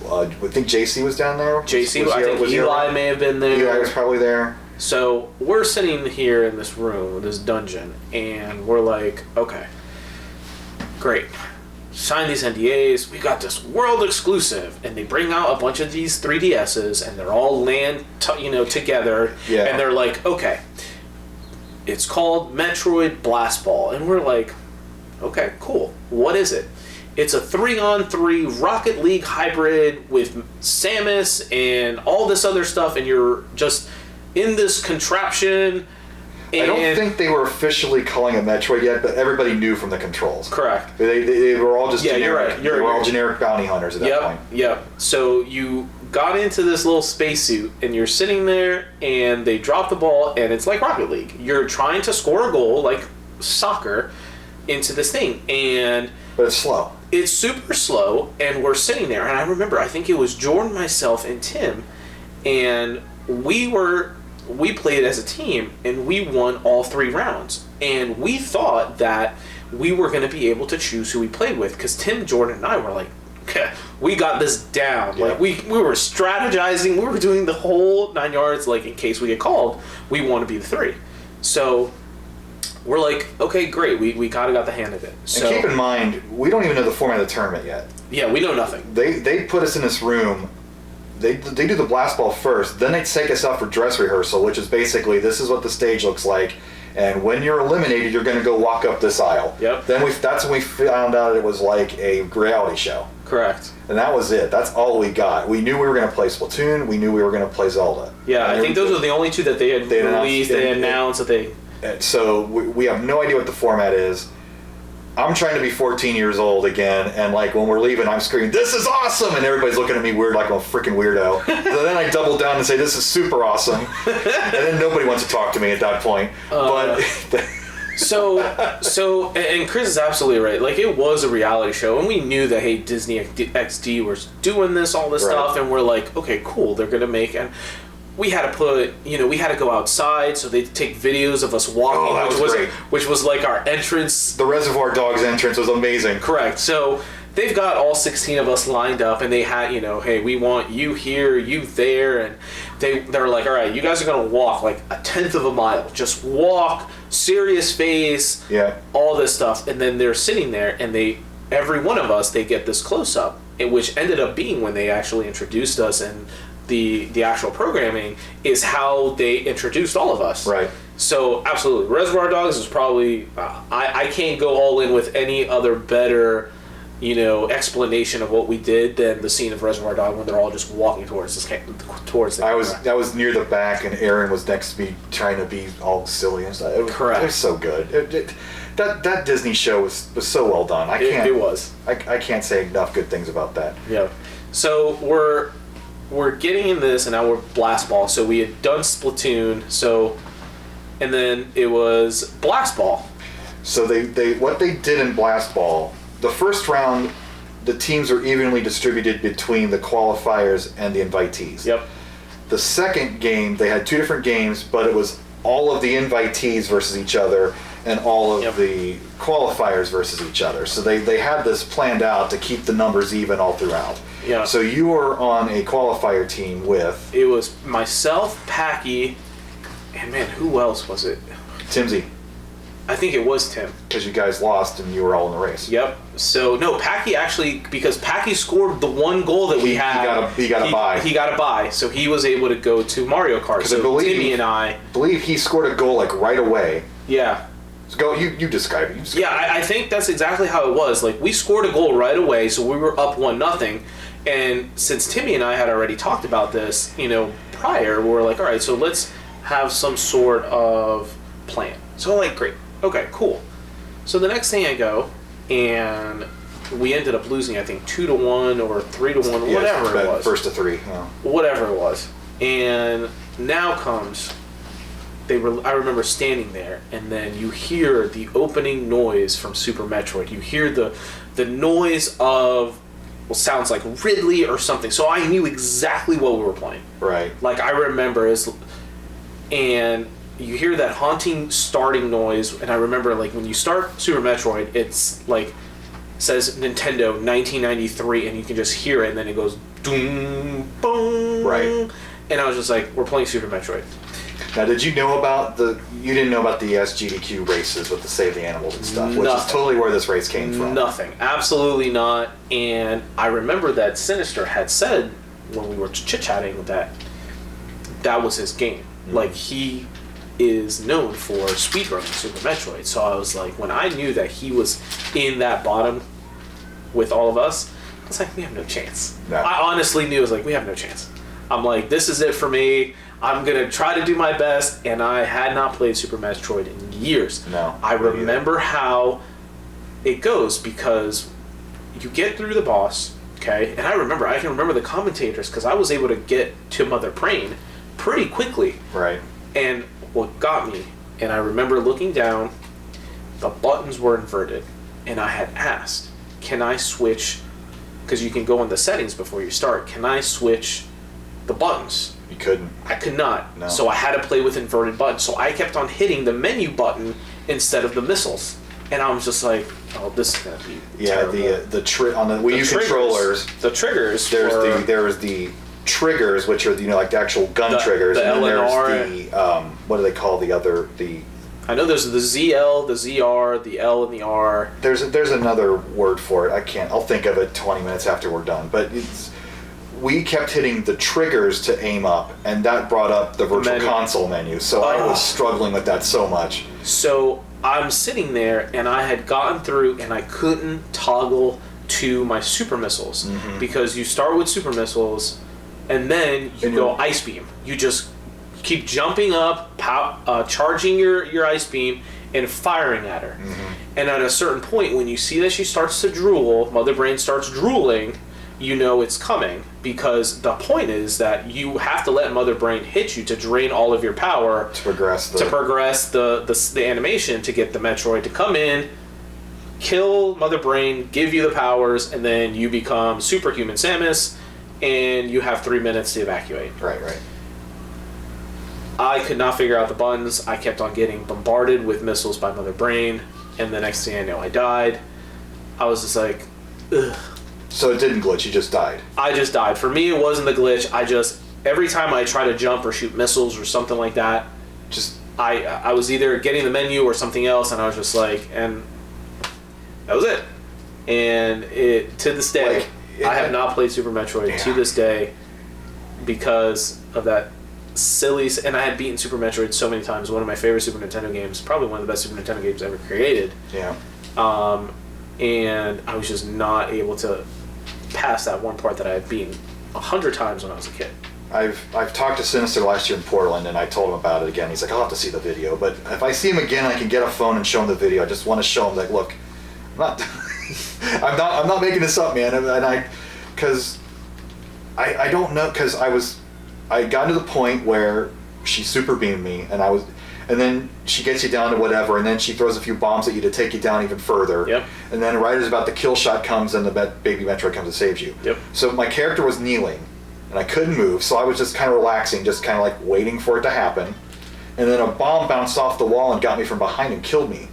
I think JC was down there. I think Eli may have been there. Eli was probably there. So we're sitting here in this room, this dungeon, and we're like, okay, great. Sign these NDAs. We got this world exclusive, and they bring out a bunch of these 3DSs, and they're all together. Yeah. And they're like, okay, it's called Metroid Blast Ball, and we're like, okay, cool. What is it? It's a 3-on-3 Rocket League hybrid with Samus and all this other stuff, and you're just in this contraption. I don't think they were officially calling it Metroid yet, but everybody knew from the controls. Correct. They were all just generic. You're right. They were all generic bounty hunters at that point. Yep. So you got into this little spacesuit, and you're sitting there, and they drop the ball, and it's like Rocket League. You're trying to score a goal, like soccer, into this thing, but it's slow. It's super slow, and we're sitting there, and I remember, I think it was Jordan, myself, and Tim, and we played as a team, and we won all 3 rounds. And we thought that we were going to be able to choose who we played with, because Tim, Jordan, and I were like, okay, we got this down. Yeah. Like, we were strategizing. We were doing the whole 9 yards, like, in case we get called, we want to be the 3. So we're like, okay, great. We kind of got the hand of it. So, and keep in mind, we don't even know the format of the tournament yet. Yeah, we know nothing. They put us in this room. They do the blast ball first, then they take us out for dress rehearsal, which is basically, this is what the stage looks like, and when you're eliminated, you're going to go walk up this aisle. Yep. Then that's when we found out it was like a reality show. Correct. And that was it. That's all we got. We knew we were going to play Splatoon. We knew we were going to play Zelda. Yeah, I think those were the only 2 that they had released. They announced that they... So we have no idea what the format is. I'm trying to be 14 years old again, and like when we're leaving, I'm screaming, "This is awesome!" and everybody's looking at me weird, like I'm a freaking weirdo. So then I double down and say, "This is super awesome," and then nobody wants to talk to me at that point. So, and Chris is absolutely right. Like, it was a reality show, and we knew that, hey, Disney XD was doing this, all this stuff, and we're like, okay, cool, they're gonna make, and we had to we had to go outside, so they'd take videos of us walking, which was like our entrance. The Reservoir Dogs entrance was amazing. Correct. So they've got all 16 of us lined up, and they had, hey, we want you here, you there, and they're like, all right, you guys are gonna walk like a 1/10 of a mile, just walk, serious face, all this stuff, and then they're sitting there, and every one of us, they get this close up, which ended up being when they actually introduced us, and the actual programming is how they introduced all of us. Right. So absolutely, Reservoir Dogs is probably I can't go all in with any other better explanation of what we did than the scene of Reservoir Dog when they're all just walking towards the I was near the back, and Aaron was next to me trying to be all silly and stuff. Correct. It was so good. That Disney show was so well done. It was. I can't say enough good things about that. Yeah. So we're getting in this, and now we're Blast Ball. So we had done Splatoon, and then it was Blast Ball. So they what they did in Blast Ball, the first round, the teams are evenly distributed between the qualifiers and the invitees. Yep. The second game, they had 2 different games, but it was all of the invitees versus each other and all of the qualifiers versus each other. So they had this planned out to keep the numbers even all throughout. Yeah. So you were on a qualifier team with... It was myself, Packy, and man, who else was it? Timsy. I think it was Tim. Because you guys lost and you were all in the race. Yep. So, no, Packy actually, because Packy scored the one goal that we had. He got a bye. He got a bye, so he was able to go to Mario Kart. So Timmy and I believe he scored a goal like right away. Yeah. So go, you describe it. I think that's exactly how it was. Like, we scored a goal right away, so we were up 1-0. And since Timmy and I had already talked about this, prior, we were like, all right, so let's have some sort of plan. So I'm like, great. Okay, cool. So the next thing I go, and we ended up losing, I think, 2-1 or 3-1, whatever it was. First to 3. Yeah. Whatever it was. And now comes, I remember standing there, and then you hear the opening noise from Super Metroid. You hear the noise of, sounds like Ridley or something. So I knew exactly what we were playing. Right. Like, I remember, and you hear that haunting starting noise, and I remember, like, when you start Super Metroid, it's like, says Nintendo 1993, and you can just hear it, and then it goes doom, boom. Right. And I was just like, we're playing Super Metroid. Now, did you know about you didn't know about the SGDQ races with the Save the Animals and stuff, which is totally where this race came from? Nothing. Absolutely not. And I remember that Sinister had said, when we were chit-chatting, that was his game. Mm-hmm. Like, he is known for speedrunning Super Metroid. So I was like, when I knew that he was in that bottom with all of us, I was like, we have no chance. No. I honestly knew, I was like, we have no chance. I'm like, this is it for me. I'm going to try to do my best. And I had not played Super Metroid in years. No. I remember how it goes, because you get through the boss, okay? And I can remember the commentators, because I was able to get to Mother Brain pretty quickly. Right. And what got me, and I remember looking down, the buttons were inverted, and I had asked, can I switch, because you can go in the settings before you start, can I switch the buttons? You couldn't. I could not. No. So I had to play with inverted buttons. So I kept on hitting the menu button instead of the missiles. And I was just like, oh, this is gonna be terrible. On the Wii U controllers, the triggers. There's the triggers, which are like the actual gun triggers, the and then LNR, there's the what do they call the other I know there's the ZL, the ZR, the L, and the R. There's another word for it. I'll think of it 20 minutes after we're done. But we kept hitting the triggers to aim up, and that brought up the virtual console menu. So I was struggling with that so much. So I'm sitting there, and I had gotten through, and I couldn't toggle to my super missiles, because you start with super missiles, and then you go ice beam. You just keep jumping up, charging your ice beam, and firing at her. And at a certain point, when you see that she starts to drool, Mother Brain starts drooling, you know it's coming, because the point is that you have to let Mother Brain hit you to drain all of your power to progress the animation to get the Metroid to come in, kill Mother Brain, give you the powers, and then you become Superhuman Samus, and you have 3 minutes to evacuate. Right. I could not figure out the buttons. I kept on getting bombarded with missiles by Mother Brain, and the next thing I know, I died. I was just like, ugh. So it didn't glitch, you just died. I just died. For me, it wasn't the glitch. Every time I try to jump or shoot missiles or something like that, I was either getting the menu or something else, and I was just like, and that was it. And to this day, I have not played Super Metroid to this day because of that silly. And I had beaten Super Metroid so many times. One of my favorite Super Nintendo games, probably one of the best Super Nintendo games ever created. Yeah. And I was just not able to pass that one part that I had beaten 100 times when I was a kid. I've talked to Sinister last year in Portland, and I told him about it again. He's like, I'll have to see the video. But if I see him again, I can get a phone and show him the video. I just want to show him that, look, I'm not making this up, man. Because I don't know, because I got to the point where she super beamed me, and then she gets you down to whatever, and then she throws a few bombs at you to take you down even further. Yep. And then right as about the kill shot comes, and the baby Metroid comes and saves you. Yep. So my character was kneeling, and I couldn't move, so I was just kind of relaxing, just kind of like waiting for it to happen. And then a bomb bounced off the wall and got me from behind and killed me.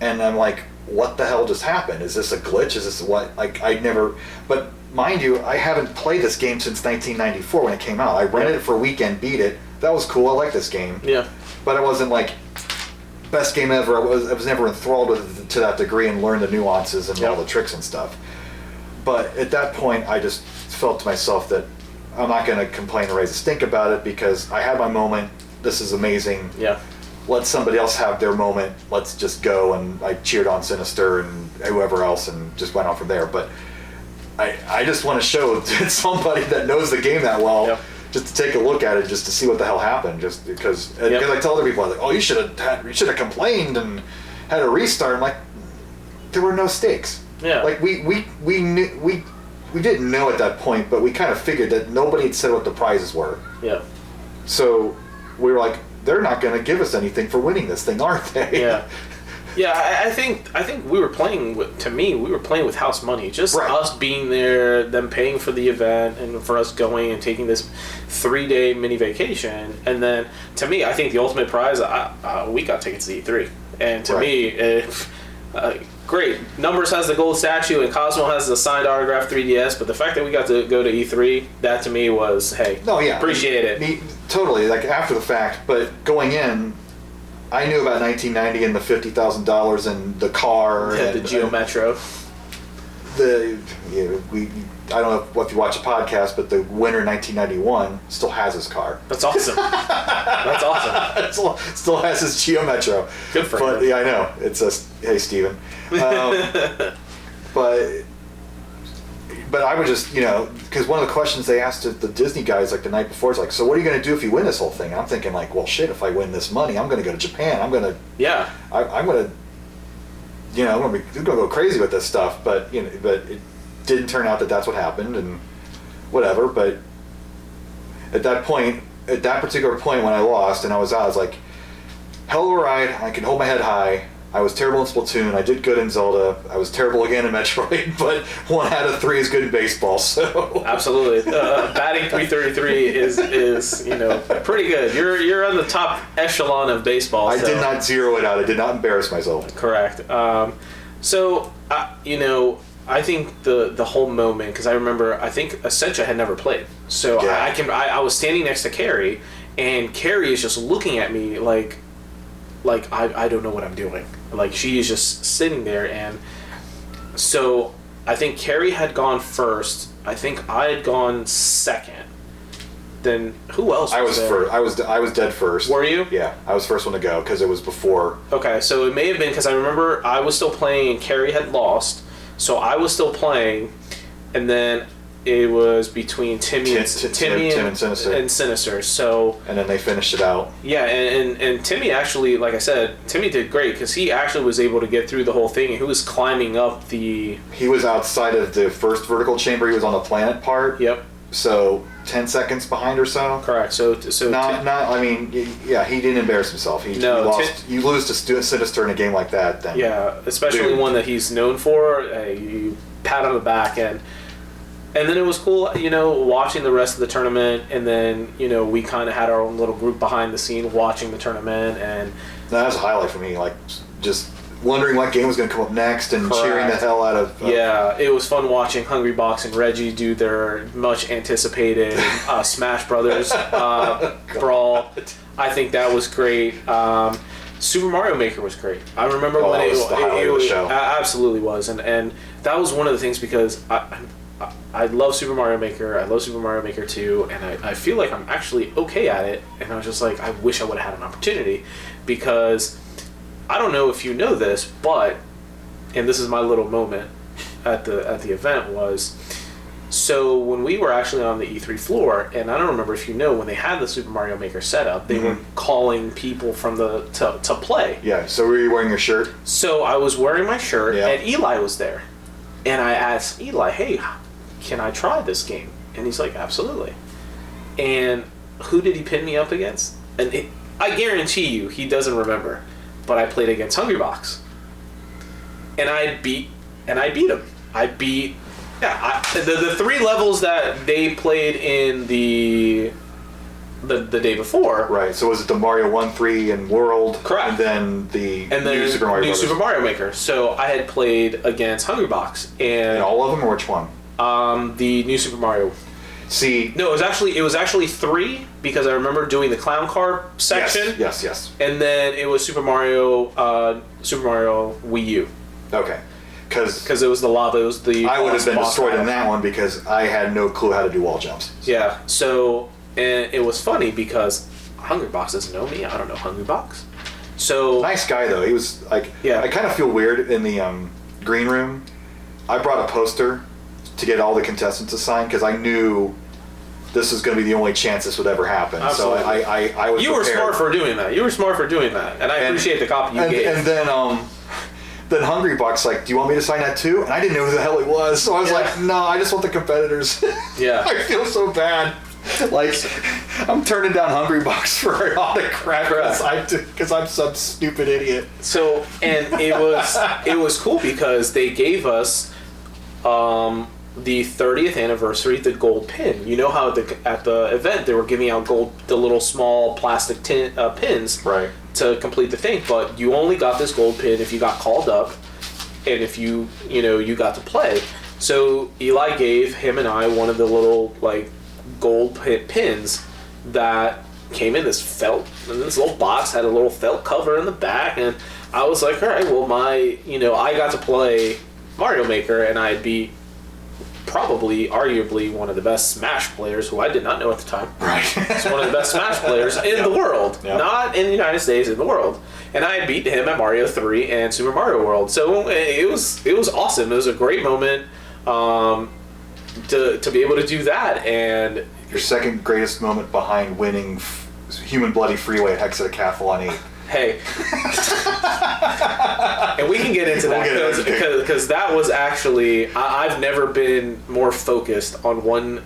And I'm like, what the hell just happened? Is this a glitch? Is this what? Like, I'd never... But mind you, I haven't played this game since 1994 when it came out. I rented it for a weekend, beat it. That was cool. I like this game. Yeah. But I wasn't like, best game ever. I was never enthralled with it to that degree and learned the nuances and all the tricks and stuff. But at that point, I just felt to myself that I'm not going to complain or raise a stink about it because I had my moment. This is amazing. Yeah. Let somebody else have their moment. Let's just go. And I cheered on Sinister and whoever else and just went on from there. But I just want to show somebody that knows the game that well, just to take a look at it, just to see what the hell happened. Just because I tell other people, I'm like, oh, you should have complained and had a restart. I'm like, there were no stakes. Yeah. Like we didn't know at that point, but we kind of figured that nobody had said what the prizes were. Yeah. So we were like, they're not going to give us anything for winning this thing, aren't they? Yeah. Yeah, I think we were playing with house money. Just us being there, them paying for the event, and for us going and taking this 3-day mini vacation. And then, to me, I think the ultimate prize, we got tickets to E3. And to me, great. Numbers has the gold statue, and Cosmo has the signed autographed 3DS. But the fact that we got to go to E3, that to me was, hey, appreciate it. Totally, like after the fact. But going in, I knew about 1990 and the $50,000 and the car. Yeah, and the Geo Metro. I don't know if you watch a podcast, but the winner in 1991 still has his car. That's awesome. That's awesome. Still has his Geo Metro. Good for him. But yeah, I know. It's a hey, Steven. But I would just, because one of the questions they asked the Disney guys like the night before is like, so what are you going to do if you win this whole thing? And I'm thinking like, well, shit, if I win this money, I'm going to go to Japan. I'm going to go crazy with this stuff. But but it didn't turn out that that's what happened and whatever. But at that particular point when I lost and I was out, I was like, hell of a ride. I can hold my head high. I was terrible in Splatoon. I did good in Zelda. I was terrible again in Metroid, but 1 out of 3 is good in baseball. So absolutely, batting .333 is pretty good. You're on the top echelon of baseball. I did not zero it out. I did not embarrass myself. Correct. I think the whole moment, because I think Essentia had never played, so I was standing next to Carrie, and Carrie is just looking at me like I don't know what I'm doing. Like, she is just sitting there, and so I think Carrie had gone first. I think I had gone second. Then who else? I was first. I was dead first. Were you? Yeah, I was first one to go because it was before. Okay, so it may have been because I remember I was still playing and Carrie had lost, so I was still playing, and then it was between Timmy and Sinister. And Sinister. So and then they finished it out. Yeah, and Timmy actually, like I said, Timmy did great because he actually was able to get through the whole thing, and he was climbing up the. He was outside of the first vertical chamber. He was on the planet part. Yep. So 10 seconds behind or so. Correct. So not. I mean, yeah, he didn't embarrass himself. He lost. You lose to Sinister in a game like that, then. Yeah, especially one that he's known for. You pat on the back and then it was cool, watching the rest of the tournament, and then we kind of had our own little group behind the scene watching the tournament, and that was a highlight for me. Like just wondering what game was going to come up next and cheering the hell out of. Yeah, it was fun watching Hungry Box and Reggie do their much anticipated Smash Brothers brawl. I think that was great. Super Mario Maker was great. I remember when it was the highlight of the show. Absolutely was, and that was one of the things because I love Super Mario Maker. I love Super Mario Maker 2, and I feel like I'm actually okay at it. And I was just like, I wish I would have had an opportunity, because I don't know if you know this, but, and this is my little moment at the event was, so when we were actually on the E3 floor, and I don't remember if you know, when they had the Super Mario Maker setup, they were calling people from to play. Yeah. So were you wearing your shirt? So I was wearing my shirt, and Eli was there, and I asked Eli, "Hey, can I try this game?" And he's like, "Absolutely." And who did he pin me up against? And I guarantee you, he doesn't remember, but I played against Hungrybox, and I beat him. The 3 levels that they played in the day before. Right. So was it the Mario 1, 3, and World? Correct. And then the new Super Mario Brothers. Super Mario Maker. So I had played against Hungrybox, and all of them, or which one? The new Super Mario. See. No, it was actually 3, because I remember doing the clown car section. Yes. And then it was Super Mario Wii U. Okay. Because it was the lava. It was the. I would have been destroyed in that one because I had no clue how to do wall jumps. Yeah. So, and it was funny because Hungrybox doesn't know me. I don't know Hungrybox. So nice guy though. He was like. Yeah. I kind of feel weird in the green room. I brought a poster to get all the contestants to sign because I knew this was going to be the only chance this would ever happen. Absolutely. So I was. You were smart for doing that. And I appreciate the copy you gave. And then Hungrybox like, "Do you want me to sign that too?" And I didn't know who the hell he was, so I was like, "No, I just want the competitors." Yeah. I feel so bad. Like, I'm turning down Hungrybox for an autograph because I'm some stupid idiot. So, and it was cool because they gave us the 30th anniversary, the gold pin. You know how at the event they were giving out the little small plastic pins, right, to complete the thing, but you only got this gold pin if you got called up and if you got to play. So Eli gave him and I one of the little like gold pins that came in this felt, and this little box had a little felt cover in the back, and I was like, all right, well, I got to play Mario Maker, and I'd be arguably one of the best Smash players, who I did not know at the time. Right. He's one of the best Smash players in the world. Yep. Not in the United States, in the world. And I had beat him at Mario 3 and Super Mario World. So it was awesome. It was a great moment to be able to do that. And your second greatest moment behind winning Human Bloody Freeway at Hexadecathlon 8. Hey. And we can get into that because that was actually, I've never been more focused on one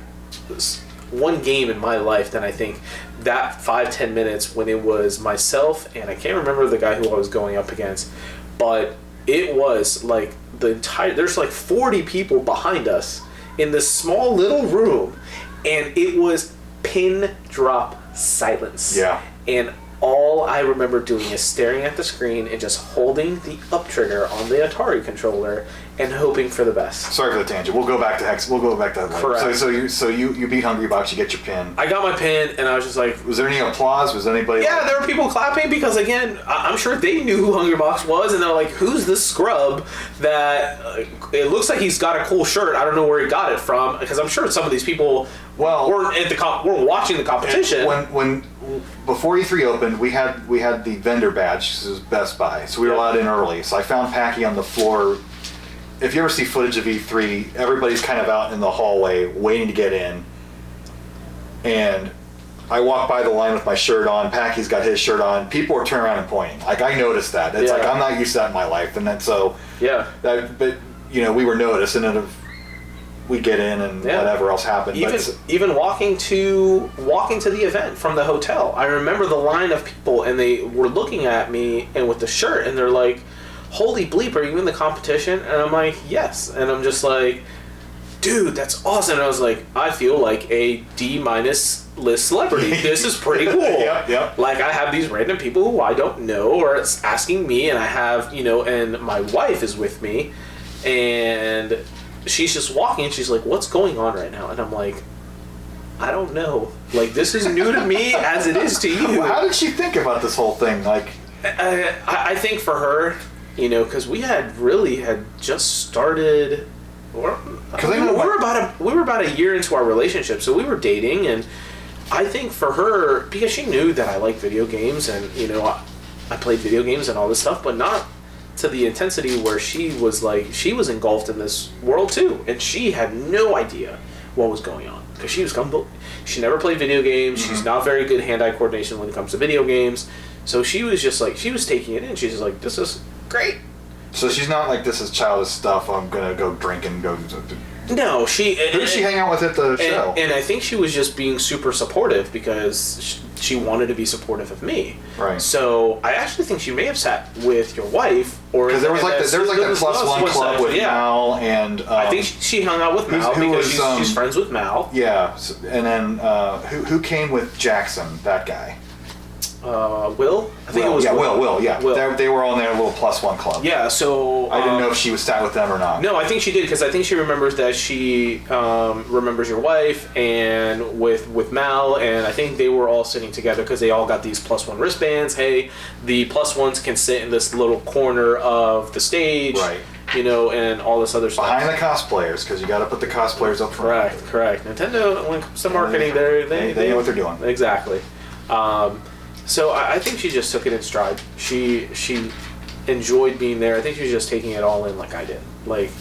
game in my life than I think that 5-10 minutes when it was myself, and I can't remember the guy who I was going up against, but it was like there's like 40 people behind us in this small little room, and it was pin drop silence. Yeah. And all I remember doing is staring at the screen and just holding the up trigger on the Atari controller and hoping for the best. Sorry for the tangent. We'll go back to Hex. We'll go back to that later. Correct. So you beat Hungrybox. You get your pin. I got my pin, and I was just like... Was there any applause? Was anybody... Yeah, there were people clapping because, again, I'm sure they knew who Hungrybox was, and they're like, who's this scrub that... it looks like he's got a cool shirt. I don't know where he got it from, because I'm sure some of these people weren't watching the competition. When before E3 opened, we had the vendor badge. This was Best Buy, so we were allowed in early. So I found Packy on the floor if you ever see footage of E3, everybody's kind of out in the hallway waiting to get in. And I walk by the line with my shirt on, Packy's got his shirt on, people are turning around and pointing. Like, I noticed that. It's like, I'm not used to that in my life. And then so, but, you know, we were noticed, and then we get in and whatever else happened. Even walking to the event from the hotel, I remember the line of people, and they were looking at me and with the shirt, and they're like, holy bleep, are you in the competition? And I'm like, yes. And I'm just like, dude, that's awesome. And I was like, I feel like a D- list celebrity. This is pretty cool. Yep. Like, I have these random people who I don't know are asking me, and I have, you know, and my wife is with me, and she's just walking, and she's like, what's going on right now? And I'm like, I don't know. Like, this is new to me as it is to you. Well, how did she think about this whole thing? Like, I think for her, you know, because we had just started. We were about a year into our relationship, so we were dating, and I think for her, because she knew that I like video games, and, you know, I played video games and all this stuff, but not to the intensity where she was engulfed in this world too, and she had no idea what was going on, because she never played video games. Mm-hmm. She's not very good hand-eye coordination when it comes to video games, so she was just like, she was taking it in. She's just like, this is great. So she's not like, this is childish stuff, I'm gonna go drink and go. No, Who did she hang out with at the show? And I think she was just being super supportive because she wanted to be supportive of me. Right. So I actually think she may have sat with your wife, or because there was like the plus one club with Mal, and I think she hung out with Mal because she's friends with Mal. Yeah, and then who came with Jackson? That guy. Will? I think it was Will. Will. They were on their little plus one club. Yeah, so I didn't know if she was sat with them or not. No, I think she did, because I think she remembers that she remembers your wife and with Mal, and I think they were all sitting together because they all got these plus one wristbands. Hey, the plus ones can sit in this little corner of the stage. Right. You know, and all this other stuff. Behind the cosplayers, because you got to put the cosplayers up front. Correct. Nintendo, when it comes to marketing, they know what they're doing. Exactly. So I think she just took it in stride. She enjoyed being there. I think she was just taking it all in like I did. Like,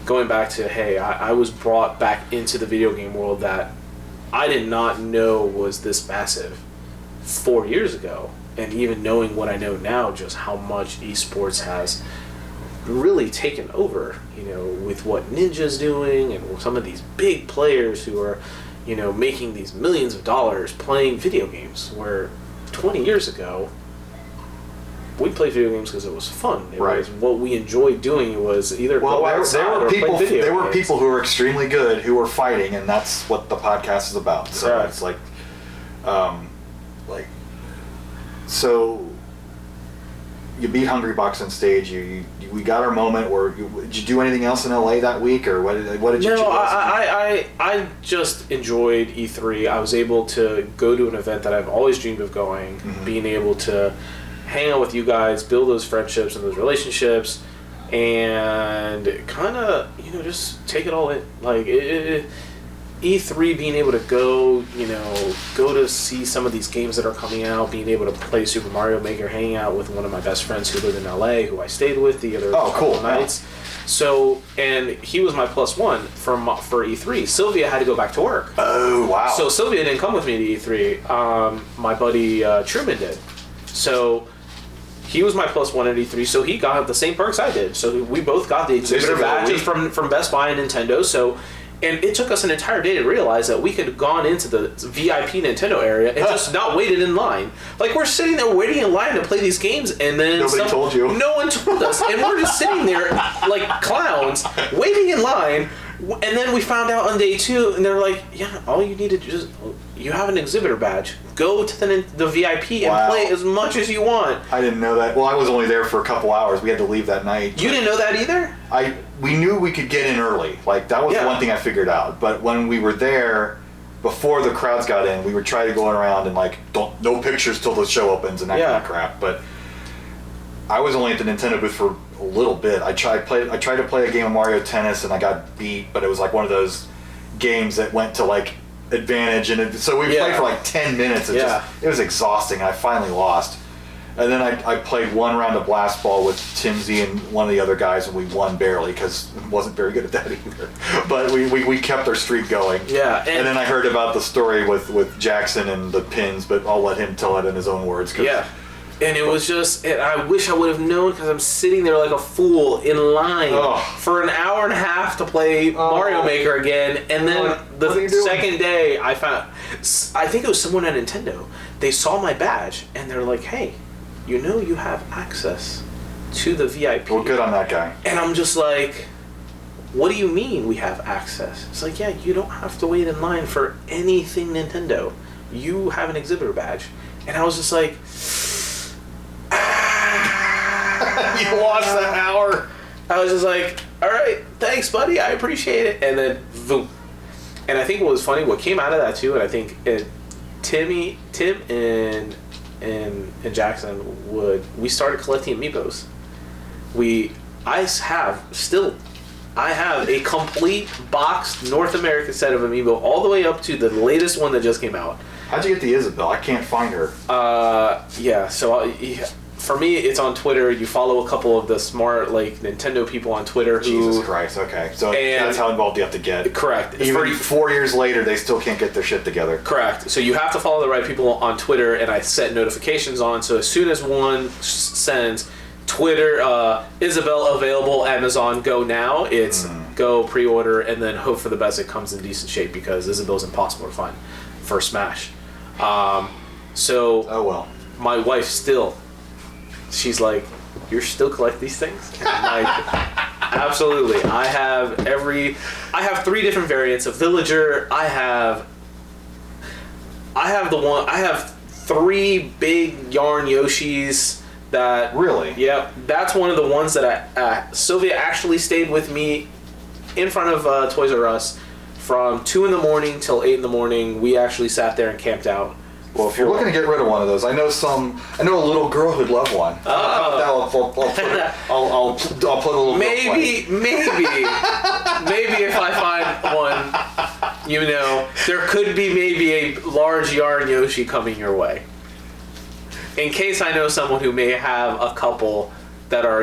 going back to, hey, I was brought back into the video game world that I did not know was this massive 4 years ago. And even knowing what I know now, just how much eSports has really taken over, you know, with what Ninja's doing and some of these big players who are, you know, making these millions of dollars playing video games, where 20 years ago we played video games because it was fun. It was what we enjoyed doing. It was either go outside or play video games. There were people who were extremely good who were fighting, and that's what the podcast is about. So it's like, so you beat Hungrybox on stage. We got our moment. Did you do anything else in LA that week, or what did you do? No, I just enjoyed E3. I was able to go to an event that I've always dreamed of going, being able to hang out with you guys, build those friendships and those relationships, and kind of, you know, just take it all in. Like, E3, being able to go to see some of these games that are coming out, being able to play Super Mario Maker, hanging out with one of my best friends who lived in LA, who I stayed with the other couple nights. So, and he was my plus one for E3. Sylvia had to go back to work. Oh, wow. So Sylvia didn't come with me to E3. My buddy Truman did. So he was my plus one at E3, so he got the same perks I did. So we both got the exhibitor badges from Best Buy and Nintendo. So, and it took us an entire day to realize that we could have gone into the VIP Nintendo area and just not waited in line. Like, we're sitting there waiting in line to play these games, and then nobody told you. No one told us, and we're just sitting there like clowns waiting in line. And then we found out on day 2, and they're like, yeah, all you need to do you have an exhibitor badge. Go to the VIP and play as much as you want. I didn't know that. Well, I was only there for a couple hours. We had to leave that night. You didn't know that either? We knew we could get in early. Like, that was one thing I figured out. But when we were there, before the crowds got in, we would try to go around and, like, no pictures till the show opens and that kind of crap. But I was only at the Nintendo booth for a little bit. I tried to play a game of Mario Tennis, and I got beat, but it was like one of those games that went to like advantage, and so we played for like 10 minutes. It was exhausting, and I finally lost. And then I played one round of blast ball with Timsy and one of the other guys, and we won barely because I wasn't very good at that either. But we kept our streak going. Yeah. And then I heard about the story with Jackson and the pins, but I'll let him tell it in his own words. Yeah. And it was just, and I wish I would have known because I'm sitting there like a fool in line for an hour and a half to play Mario Maker again. And then the second day I think it was someone at Nintendo. They saw my badge and they're like, hey, you know you have access to the VIP. Well, good on that guy. And I'm just like, what do you mean we have access? It's like, yeah, you don't have to wait in line for anything Nintendo. You have an exhibitor badge. And I was just like, you lost that hour. I was just like, all right, thanks, buddy. I appreciate it. And then, boom. And I think what was funny, what came out of that too, and I think Tim and Jackson we started collecting amiibos. I have a complete boxed North American set of amiibo all the way up to the latest one that just came out. How'd you get the Isabel? I can't find her. Yeah, so for me, it's on Twitter. You follow a couple of the smart, like, Nintendo people on Twitter who... Jesus Christ, okay. So that's how involved you have to get. Correct. Even 4 years later, they still can't get their shit together. Correct. So you have to follow the right people on Twitter, and I set notifications on, so as soon as one sends Twitter, Isabel available, Amazon, go now, it's go pre-order, and then hope for the best it comes in decent shape, because Isabel's impossible to find for Smash. So... Oh, well. My wife still... She's like, you're still collect these things? And I'm like, absolutely. I have 3 different variants of Villager. I have 3 big yarn Yoshis that... Really? Yeah. That's one of the ones that Sylvia actually stayed with me in front of Toys R Us from 2 in the morning till 8 in the morning. We actually sat there and camped out. Well, if you're looking to get rid of one of those, I know a little girl who'd love one. I'll put a little. Maybe if I find one, there could be maybe a large yarn Yoshi coming your way. In case I know someone who may have a couple that are,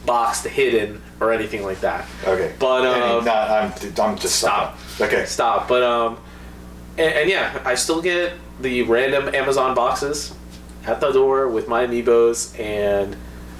boxed, hidden, or anything like that. Okay. But I'm just stop. Okay. Stop. But and yeah, I still get the random Amazon boxes at the door with my amiibos, and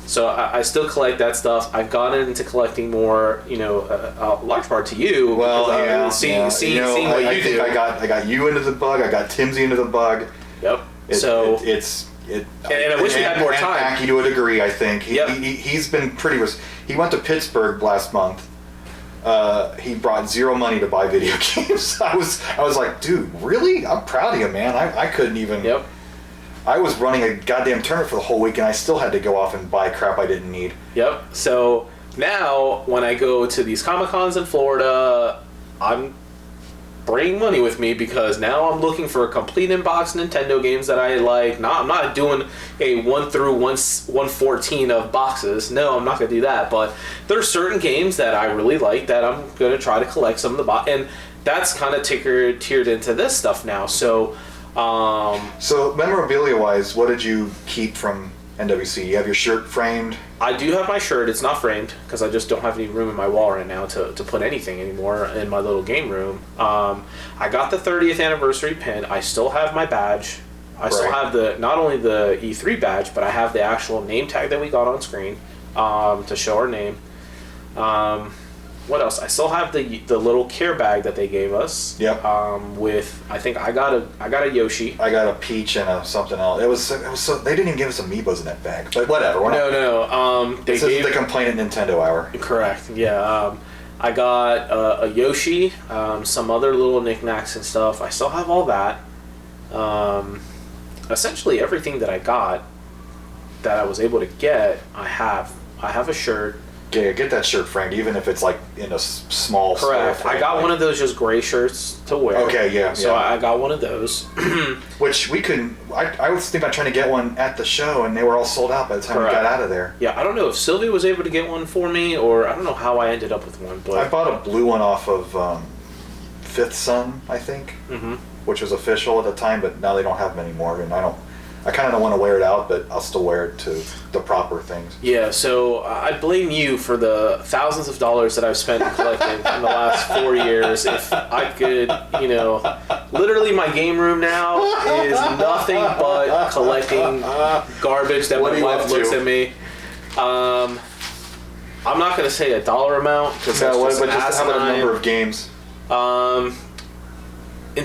so I still collect that stuff. I've gotten into collecting more, a large part to you. Well, seeing what you do. I got you into the bug. I got Timsy into the bug. Yep. And I wish we had more time. Aki to a degree, I think. Yep. He's been pretty... He went to Pittsburgh last month. He brought zero money to buy video games. I was like, dude, really? I'm proud of you, man. I couldn't even... Yep. I was running a goddamn tournament for the whole week, and I still had to go off and buy crap I didn't need. Yep. So now, when I go to these Comic-Cons in Florida, I'm bringing money with me, because now I'm looking for complete in-box Nintendo games that I like. I'm not doing a 1 through 114 of boxes. No, I'm not going to do that. But there's certain games that I really like that I'm going to try to collect some of the boxes. And that's kind of tiered into this stuff now. So memorabilia-wise, what did you keep from NWC? You have your shirt framed? I do have my shirt. It's not framed because I just don't have any room in my wall right now to put anything anymore in my little game room. I got the 30th anniversary pin. I still have my badge. I still have not only the E3 badge, but I have the actual name tag that we got on screen to show our name. What else? I still have the little care bag that they gave us. Yep. I think I got a Yoshi. I got a Peach and something else. It was so they didn't even give us amiibos in that bag. But whatever. No. This is the complaint at Nintendo Hour. Correct. Yeah. I got a Yoshi, some other little knickknacks and stuff. I still have all that. Essentially everything that I got that I was able to get, I have. I have a shirt. Yeah, get that shirt framed, even if it's like in a small. Correct. I got one of those just gray shirts to wear. Okay, yeah. So I got one of those. Which we couldn't. I was thinking about trying to get one at the show, and they were all sold out by the time we got out of there. Yeah, I don't know if Sylvia was able to get one for me, or I don't know how I ended up with one. But I bought a blue one off of Fifth Sun, I think, which was official at the time, but now they don't have them anymore, and I I kind of don't want to wear it out, but I'll still wear it to the proper things. Yeah, so I blame you for the thousands of dollars that I've spent collecting in the last 4 years. If I could, literally my game room now is nothing but collecting garbage that my wife looks at me. I'm not going to say a dollar amount because that's just how about a number of games? And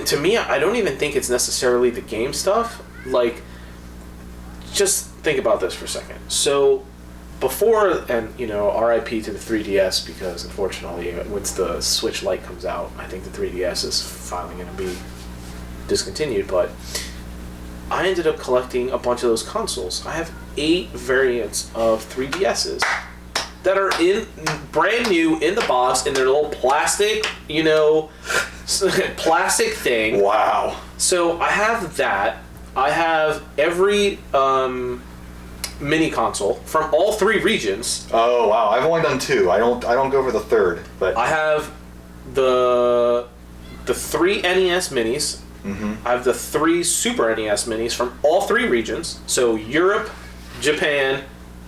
to me, I don't even think it's necessarily the game stuff. Like, just think about this for a second. So, before, and RIP to the 3DS, because unfortunately, once the Switch Lite comes out, I think the 3DS is finally going to be discontinued. But I ended up collecting a bunch of those consoles. I have 8 variants of 3DSs that are brand new in the box in their little plastic, plastic thing. Wow. So I have that. I have every mini console from all 3 regions. Oh wow! I've only done 2. I don't go for the 3rd, but I have the 3 NES minis. Mm-hmm. I have the 3 Super NES minis from all 3 regions. So Europe, Japan,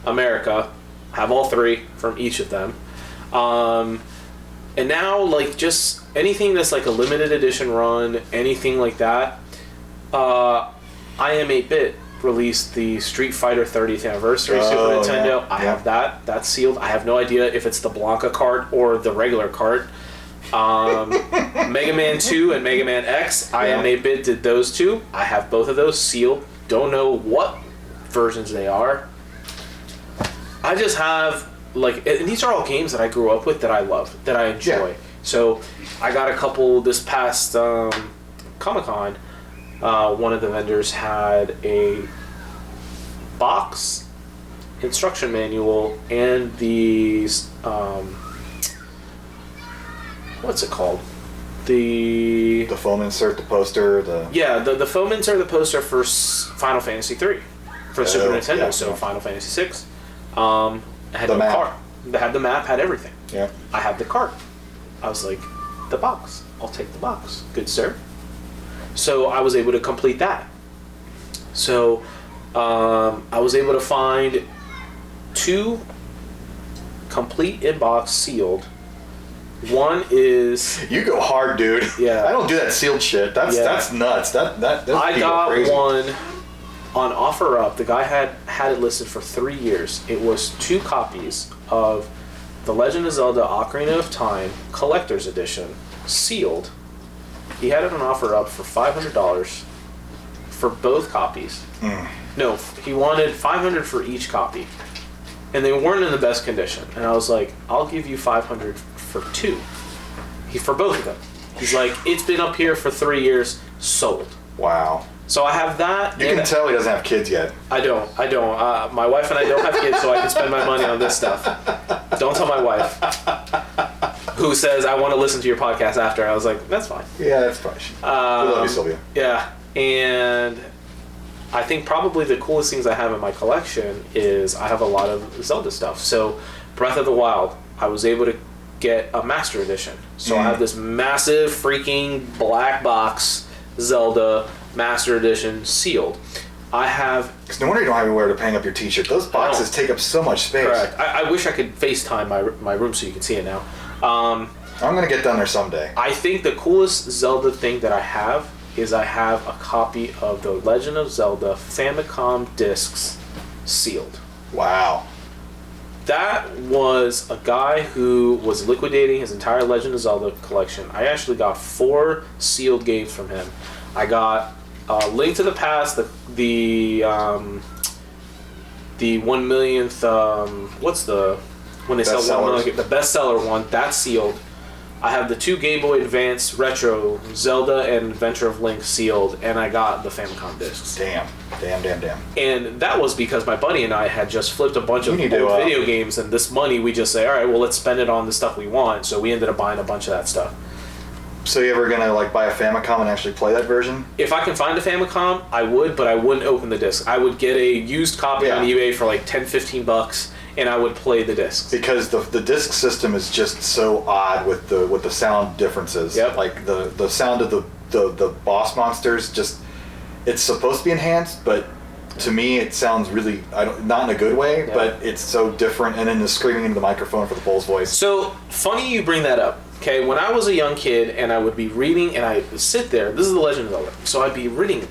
America. I have all 3 from each of them. And now, like, just anything that's like a limited edition run, anything like that. I Am 8-Bit released the Street Fighter 30th Anniversary Super Nintendo. Yeah. I have that. That's sealed. I have no idea if it's the Blanca cart or the regular cart. Mega Man 2 and Mega Man X, I Am 8-Bit did those 2. I have both of those sealed. Don't know what versions they are. I just have, like, and these are all games that I grew up with that I love, that I enjoy. Yeah. So I got a couple this past Comic-Con. One of the vendors had a box, instruction manual, and these, what's it called? The foam insert, the poster, the foam insert, the poster for Final Fantasy 3 for Super Nintendo. Yeah, so yeah. Final Fantasy 6. Had The no map. cart. They had the map, had everything. Yeah. I have the cart. I was like, the box. I'll take the box. Good sir. So I was able to complete that. So I was able to find 2 complete in-box sealed. One is... You go hard, dude. Yeah. I don't do that sealed shit. That's nuts. That's I got crazy. one on OfferUp. The guy had it listed for 3 years. It was 2 copies of The Legend of Zelda Ocarina of Time Collector's Edition, sealed. He had it on OfferUp for $500 for both copies. No, he wanted $500 for each copy. And they weren't in the best condition. And I was like, I'll give you $500 for 2. For both of them. He's like, it's been up here for 3 years, sold. Wow. So I have that. You can tell he doesn't have kids yet. I don't. My wife and I don't have kids, so I can spend my money on this stuff. Don't tell my wife, who says, I want to listen to your podcast after. I was like, that's fine. Yeah, that's fine. We love you, Sylvia. Yeah, and I think probably the coolest things I have in my collection is I have a lot of Zelda stuff. So Breath of the Wild, I was able to get a Master Edition. So I have this massive freaking black box Zelda Master Edition sealed. I have... Because no wonder you don't have anywhere to hang up your t-shirt. Those boxes take up so much space. Correct. I wish I could FaceTime my room so you can see it now. I'm going to get down there someday. I think the coolest Zelda thing that I have is I have a copy of The Legend of Zelda Famicom discs sealed. Wow. That was a guy who was liquidating his entire Legend of Zelda collection. I actually got 4 sealed games from him. I got Link to the Past, the 1 millionth, what's the, when they sell 1 million, the bestseller one, that's sealed. I have the 2 Game Boy Advance Retro, Zelda and Adventure of Link sealed, and I got the Famicom discs. Damn. And that was because my buddy and I had just flipped a bunch of old video games, and this money we just say, all right, well, let's spend it on the stuff we want. So we ended up buying a bunch of that stuff. So you ever gonna like buy a Famicom and actually play that version? If I can find a Famicom, I would, but I wouldn't open the disc. I would get a used copy on eBay for like $10-15, and I would play the discs. Because the disc system is just so odd with the sound differences. Yep. Like the sound of the boss monsters, just, it's supposed to be enhanced, but to me, it sounds really, not in a good way, but it's so different. And then the screaming into the microphone for the Pole's voice. So, funny you bring that up. Okay, when I was a young kid and I would be reading and I would sit there, this is The Legend of Zelda, so I'd be reading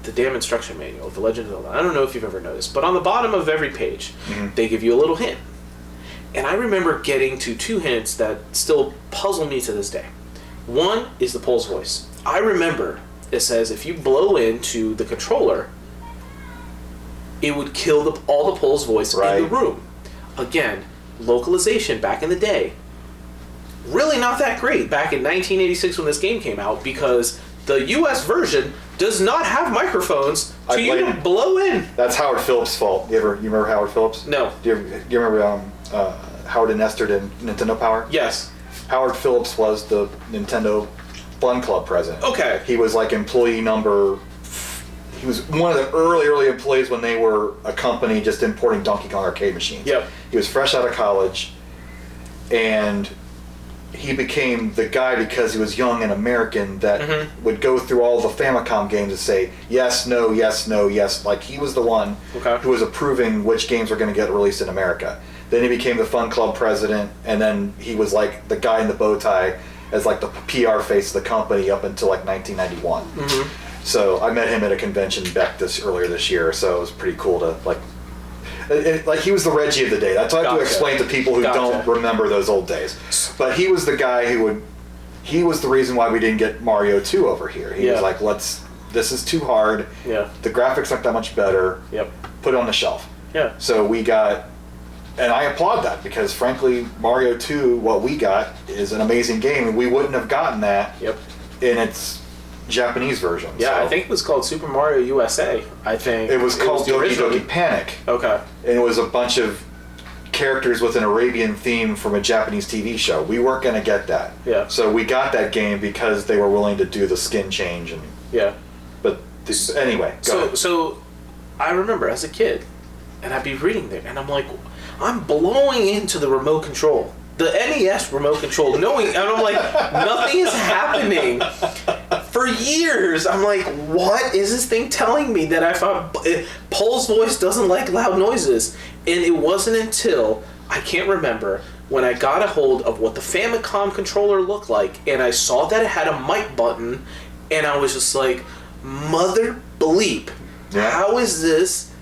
the damn instruction manual of The Legend of Zelda. I don't know if you've ever noticed, but on the bottom of every page, they give you a little hint. And I remember getting to 2 hints that still puzzle me to this day. One is the Pole's voice. I remember it says if you blow into the controller, it would kill all the Pole's voice in the room. Again, localization back in the day, really not that great back in 1986 when this game came out, because the US version does not have microphones to you to blow in. That's Howard Phillips' fault. You remember Howard Phillips? No. Do you remember Howard and Esther did Nintendo Power? Yes. Howard Phillips was the Nintendo Fun Club president. Okay. He was like employee number... He was one of the early employees when they were a company just importing Donkey Kong arcade machines. Yep. He was fresh out of college, and he became the guy because he was young and American that would go through all the Famicom games and say yes, no, yes, no, yes. Like, he was the one who was approving which games were going to get released in America. Then he became the Fun Club president, and then he was like the guy in the bow tie as like the PR face of the company up until like 1991. So I met him at a convention back earlier this year, so it was pretty cool to like he was the Reggie of the day. That's what I have to explain to people who don't remember those old days. But he was the guy he was the reason why we didn't get Mario 2 over here. He was like, this is too hard. Yeah. The graphics aren't that much better. Yep. Put it on the shelf. Yeah. So we got, and I applaud that, because frankly, Mario 2, what we got, is an amazing game, and we wouldn't have gotten that in its Japanese version. Yeah, so. I think it was called Super Mario USA, I think. It was called Doki Doki Panic. Okay. And it was a bunch of characters with an Arabian theme from a Japanese TV show. We weren't going to get that. Yeah. So we got that game because they were willing to do the skin change. But anyway, go ahead. So I remember as a kid, and I'd be reading there, and I'm like, I'm blowing into the remote control. The NES remote control, knowing, and I'm like, nothing is happening. For years, I'm like, what is this thing telling me that I thought Pole's voice doesn't like loud noises? And it wasn't until, I can't remember, when I got a hold of what the Famicom controller looked like, and I saw that it had a mic button, and I was just like, mother bleep, how is this?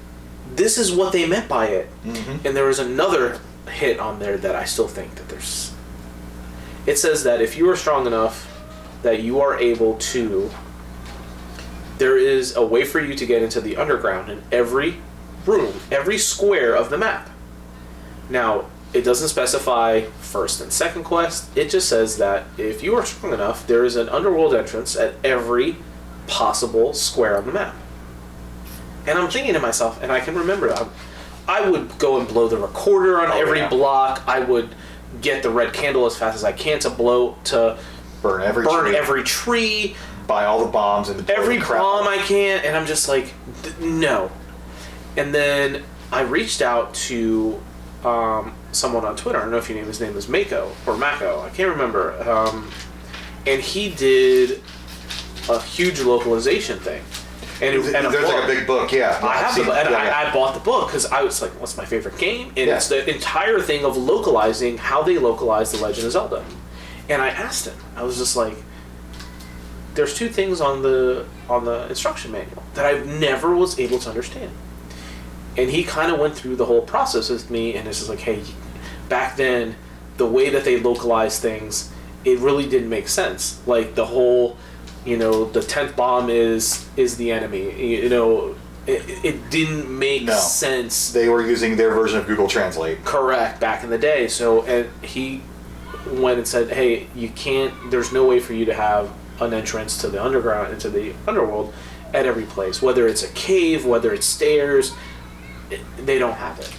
This is what they meant by it. And there was another hit on there that I still think that there's... It says that if you are strong enough that you are able to... There is a way for you to get into the underground in every room, every square of the map. Now, it doesn't specify first and second quest. It just says that if you are strong enough, there is an underworld entrance at every possible square on the map. And I'm thinking to myself, and I can remember, I would go and blow the recorder on every block. I would get the red candle as fast as I can to burn every tree. Buy all the bombs and every bomb I can, and I'm just like, no. And then I reached out to someone on Twitter. I don't know if his name is Mako or Mako. I can't remember. And he did a huge localization thing. And there's like a big book, I have the book, and I bought the book because I was like, what's my favorite game? And it's the entire thing of localizing, how they localize The Legend of Zelda. And I asked him, I was just like, there's 2 things on the instruction manual that I never was able to understand. And he kind of went through the whole process with me, and it's just like, hey, back then, the way that they localized things, it really didn't make sense. Like the whole... the 10th bomb is the enemy. It didn't make sense. They were using their version of Google Translate. Correct, back in the day. So, and he went and said, hey, you can't, there's no way for you to have an entrance to the underground, into the underworld at every place. Whether it's a cave, whether it's stairs, they don't have it.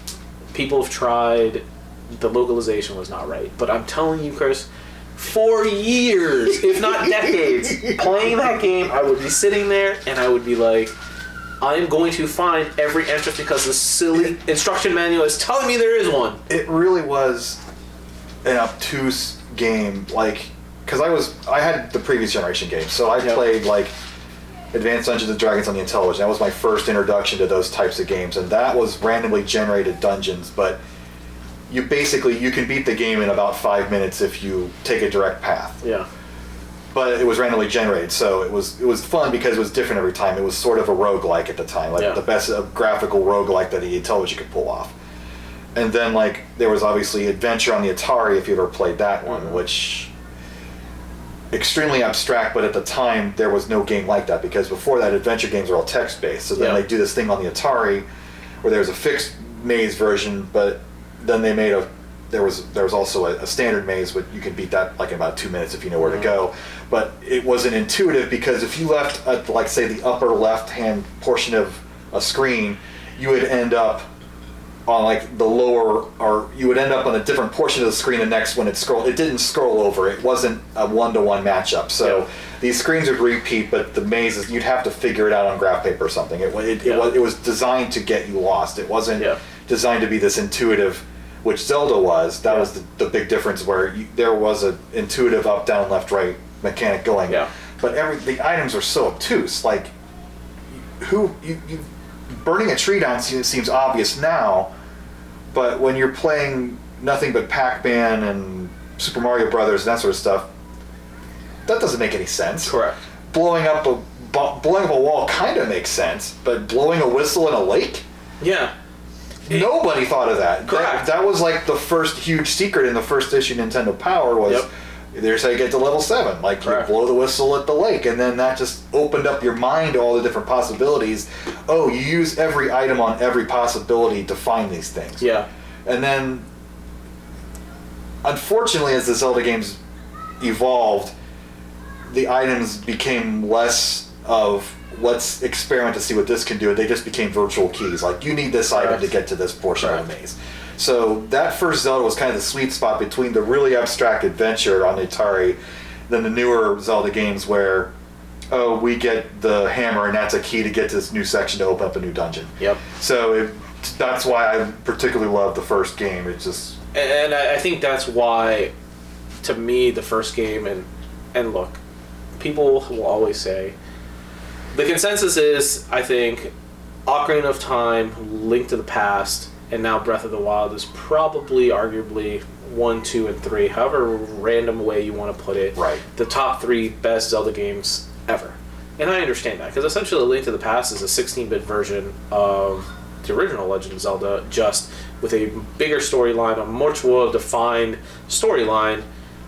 People have tried, the localization was not right. But I'm telling you, Chris, for years, if not decades, playing that game, I would be sitting there and I would be like, I'm going to find every entrance because the silly instruction manual is telling me there is one. It really was an obtuse game, like, because I had the previous generation games, so I played like Advanced Dungeons and Dragons on the Intellivision. That was my first introduction to those types of games, and that was randomly generated dungeons, but you can beat the game in about 5 minutes if you take a direct path. Yeah. But it was randomly generated, so it was fun because it was different every time. It was sort of a roguelike at the time, the best graphical roguelike that the Intellivision could pull off. And then there was obviously Adventure on the Atari, if you ever played that one, which extremely abstract, but at the time there was no game like that, because before that adventure games were all text based. So then they do this thing on the Atari where there was a fixed maze version, but then they made there was also a standard maze, but you can beat that in about 2 minutes if you know where to go. But it wasn't intuitive, because if you left at say the upper left hand portion of a screen, you would end up on the lower, or you would end up on a different portion of the screen the next when it scrolled. It didn't scroll over. It wasn't a 1-to-1 matchup. So these screens would repeat, but the mazes, you'd have to figure it out on graph paper or something. It was designed to get you lost. It wasn't designed to be this intuitive, which Zelda was. That was the big difference, where there was an intuitive up, down, left, right mechanic going. Yeah. But the items are so obtuse. Burning a tree down seems obvious now, but when you're playing nothing but Pac-Man and Super Mario Brothers and that sort of stuff, that doesn't make any sense. Correct. Blowing up a wall kind of makes sense, but blowing a whistle in a lake? Yeah. Nobody thought of that. Correct. That was the first huge secret in the first issue Nintendo Power was... There's how you get to level 7. You blow the whistle at the lake, and then that just opened up your mind to all the different possibilities. Oh, you use every item on every possibility to find these things. Yeah. And then, unfortunately, as the Zelda games evolved, the items became less of let's experiment to see what this can do. They just became virtual keys. You need this item to get to this portion of the maze. So that first Zelda was kind of the sweet spot between the really abstract adventure on the Atari, then the newer Zelda games where, we get the hammer and that's a key to get to this new section to open up a new dungeon. Yep. So that's why I particularly love the first game. It just... And I think that's why, to me, the first game, and look, people will always say, the consensus is, I think, Ocarina of Time, Link to the Past, and now Breath of the Wild is probably, arguably, 1, 2, and 3, however random way you want to put it, the top 3 best Zelda games ever. And I understand that, because essentially Link to the Past is a 16-bit version of the original Legend of Zelda, just with a bigger storyline, a much more defined storyline,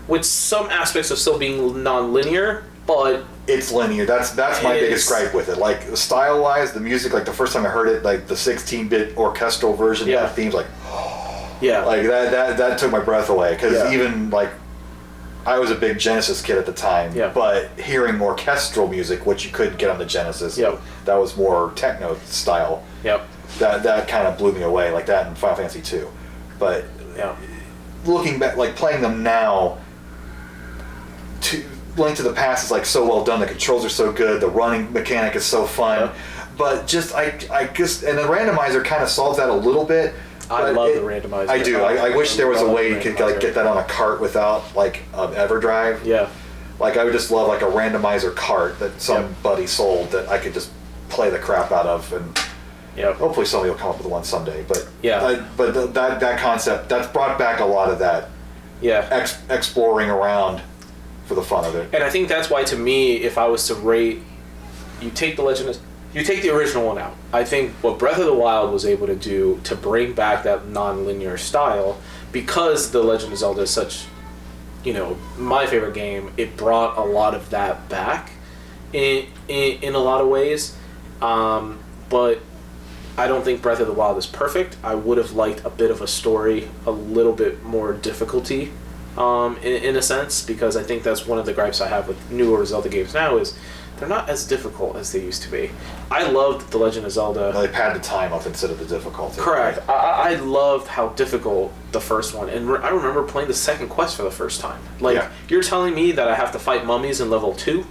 with some aspects of still being non-linear, but... It's linear. That's my biggest gripe with it. Style-wise, the music, the first time I heard it, the 16-bit orchestral version, that theme's that took my breath away. Because even, I was a big Genesis kid at the time, but hearing orchestral music, which you couldn't get on the Genesis, that was more techno style, that kind of blew me away, like that in Final Fantasy 2. But looking back, playing them now, Link to the Past is so well done. The controls are so good. The running mechanic is so fun. But just and the randomizer kind of solves that a little bit. I love the randomizer. I do. I wish there was a way you could get that on a cart without EverDrive. Yeah. I would just love a randomizer cart that somebody sold that I could just play the crap out of, and hopefully somebody will come up with one someday. But that concept, that's brought back a lot of that. Yeah. Exploring around for the fun of it. And I think that's why, to me, if I was to rate, you take the original one out. I think what Breath of the Wild was able to do to bring back that non-linear style, because the Legend of Zelda is such, my favorite game, it brought a lot of that back in a lot of ways. But I don't think Breath of the Wild is perfect. I would have liked a bit of a story, a little bit more difficulty. In a sense, because I think that's one of the gripes I have with newer Zelda games now is they're not as difficult as they used to be. I loved The Legend of Zelda. They padded the time up instead of the difficulty. Correct. I loved how difficult the first one, and I remember playing the second quest for the first time. You're telling me that I have to fight mummies in level 2,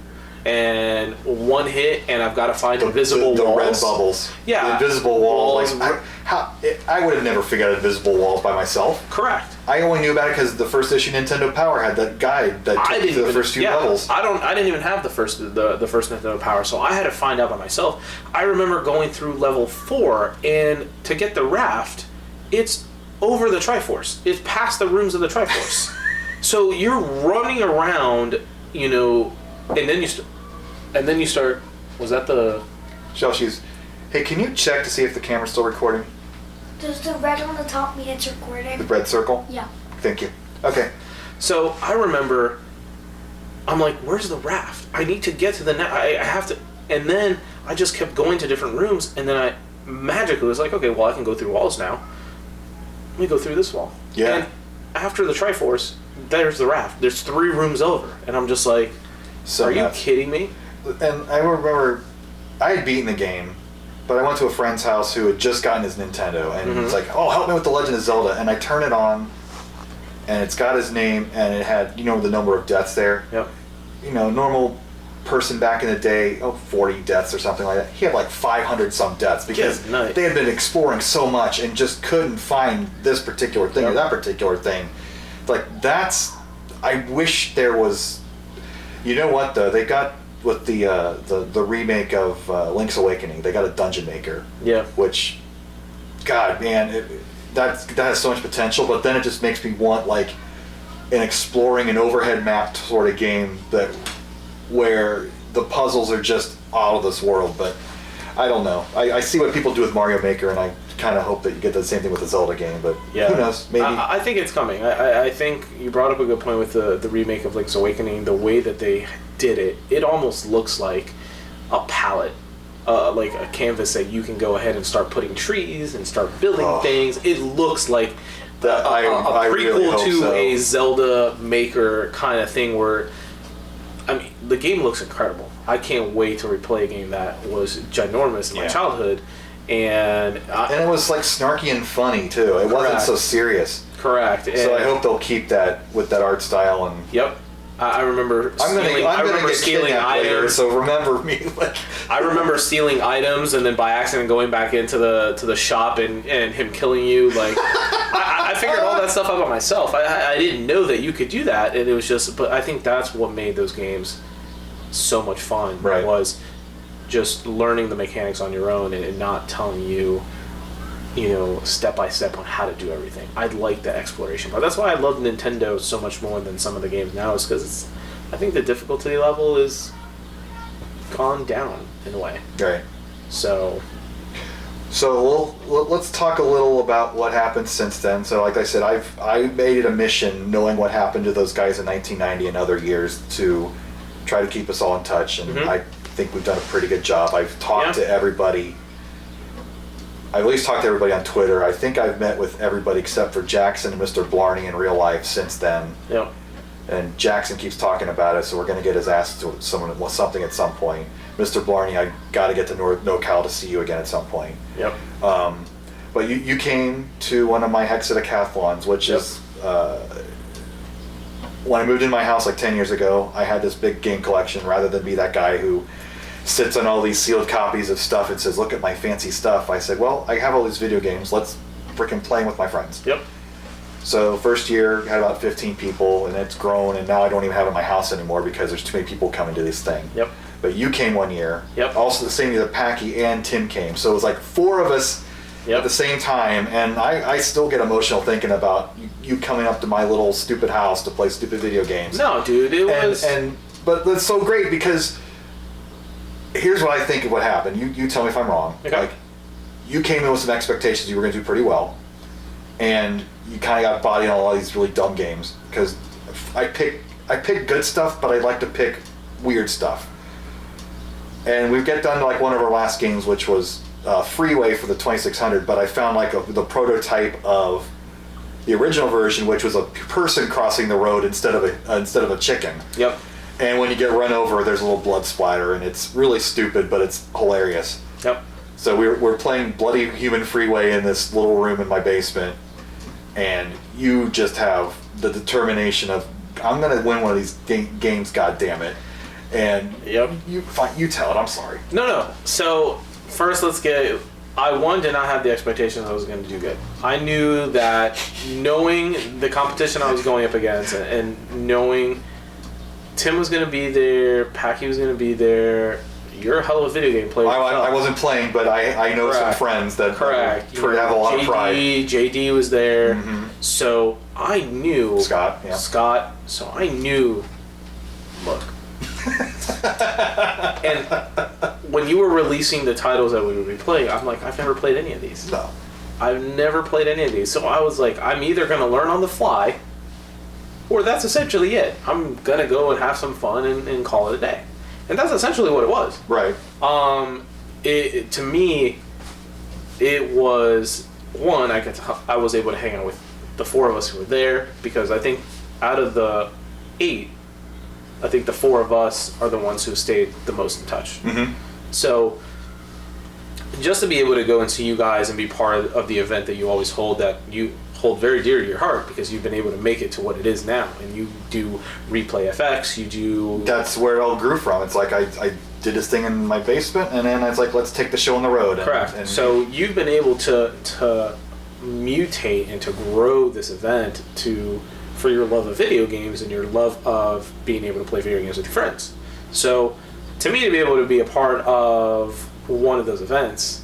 and one hit, and I've got to find invisible walls. The red bubbles. Yeah. The invisible walls. I would have never figured out invisible walls by myself. Correct. I only knew about it because the first issue Nintendo Power had that guide that took you to the first few levels. I didn't even have the first Nintendo Power, so I had to find out by myself. I remember going through level 4, and to get the raft, it's over the Triforce. It's past the rooms of the Triforce. So you're running around, you know, and then you start. Was that the? She's. Hey, can you check to see if the camera's still recording? Does the red on the top mean it's recording? The red circle? Yeah. Thank you. Okay. So I remember, I'm like, where's the raft? I need to get to the net. I have to. And then I just kept going to different rooms, and then I magically was like, okay, well, I can go through walls now. Let me go through this wall. Yeah. And after the Triforce, there's the raft. There's 3 rooms over. And I'm just like, are you kidding me? And I remember I had beaten the game, but I went to a friend's house who had just gotten his Nintendo, and it's like, oh, help me with The Legend of Zelda. And I turn it on, and it's got his name, and it had, you know, the number of deaths there. Yep. You know, normal person back in the day, 40 deaths or something like that. He had like 500 some deaths because they had been exploring so much and just couldn't find this particular thing or that particular thing. Like, I wish there was, you know what though, they got with the remake of Link's Awakening, they got a dungeon maker. Yeah. Which, God, man, that has so much potential, but then it just makes me want like an exploring and overhead mapped sort of game where the puzzles are just out of this world. But I don't know. I see what people do with Mario Maker, and I kind of hope that you get the same thing with the Zelda game, but who knows, maybe. I think it's coming. I think you brought up a good point with the remake of Link's Awakening. The way that they did it, it almost looks like a palette, like a canvas that you can go ahead and start putting trees and start building things. It looks like a prequel really to a Zelda Maker kind of thing where, I mean, the game looks incredible. I can't wait to replay a game that was ginormous in my childhood. And it was like snarky and funny too. It wasn't so serious. Correct. So I hope they'll keep that with that art style. And yep, I remember. I'm gonna get stealing items. Later, so remember me. I remember stealing items and then by accident going back into the shop and him killing you. Like I figured all that stuff out by myself. I didn't know that you could do that, and it was just. But I think that's what made those games so much fun. Right. Was just learning the mechanics on your own and not telling you, you know, step by step on how to do everything. I like the exploration part. That's why I love Nintendo so much more than some of the games now, is because I think the difficulty level is gone down in a way. Right. So let's talk a little about what happened since then. So like I said, I made it a mission, knowing what happened to those guys in 1990 and other years, to try to keep us all in touch, and I think we've done a pretty good job. I've talked to everybody. I've at least talked to everybody on Twitter. I think I've met with everybody except for Jackson and Mr. Blarney in real life since then. Yep. And Jackson keeps talking about it, so we're going to get his ass to something at some point. Mr. Blarney, I got to get to NorCal to see you again at some point. Yep. But you came to one of my hexadecathlons, which is when I moved into my house like 10 years ago. I had this big game collection rather than be that guy who sits on all these sealed copies of stuff and says, look at my fancy stuff. I said, well, I have all these video games. Let's freaking play with my friends. Yep. So first year, had about 15 people, and it's grown, and now I don't even have it in my house anymore because there's too many people coming to this thing. Yep. But you came one year. Yep. Also the same year that Packy and Tim came. So it was like 4 of us at the same time, and I still get emotional thinking about you coming up to my little stupid house to play stupid video games. No, dude, it was... But it's so great because here's what I think of what happened. You tell me if I'm wrong. Okay. Like, you came in with some expectations you were going to do pretty well, and you kind of got bodied on all these really dumb games, because I pick good stuff, but I like to pick weird stuff. And we get done to like one of our last games, which was Freeway for the 2600, but I found like the prototype of the original version, which was a person crossing the road instead of a chicken. Yep. And when you get run over, there's a little blood splatter, and it's really stupid, but it's hilarious. Yep. So we're playing Bloody Human Freeway in this little room in my basement, and you just have the determination of, I'm going to win one of these games, goddammit. And Yep. you tell it. I'm sorry. No. So first, I did not have the expectation that I was going to do good. I knew that, knowing the competition I was going up against, and knowing Tim was going to be there, Packy was going to be there. You're a hell of a video game player. I wasn't playing, but I know some friends that have a lot of pride. JD was there. So I knew Scott. Yeah. So I knew. Look. And when you were releasing the titles that we would be playing, I'm like, I've never played any of these. No. I've never played any of these. So I was like, I'm either going to learn on the fly, or that's essentially it. I'm going to go and have some fun and call it a day. And that's essentially what it was. Right. To me, it was, one, I was able to hang out with the four of us who were there, because I think out of the 8, I think the 4 of us are the ones who stayed the most in touch. So just to be able to go and see you guys and be part of the event that you always hold, that you hold very dear to your heart, because you've been able to make it to what it is now, and you do Replay FX, you do... That's where it all grew from. It's like I did this thing in my basement, and then I was like, let's take the show on the road. Correct. So you've been able to mutate and to grow this event for your love of video games and your love of being able to play video games with your friends. So to me, to be able to be a part of one of those events,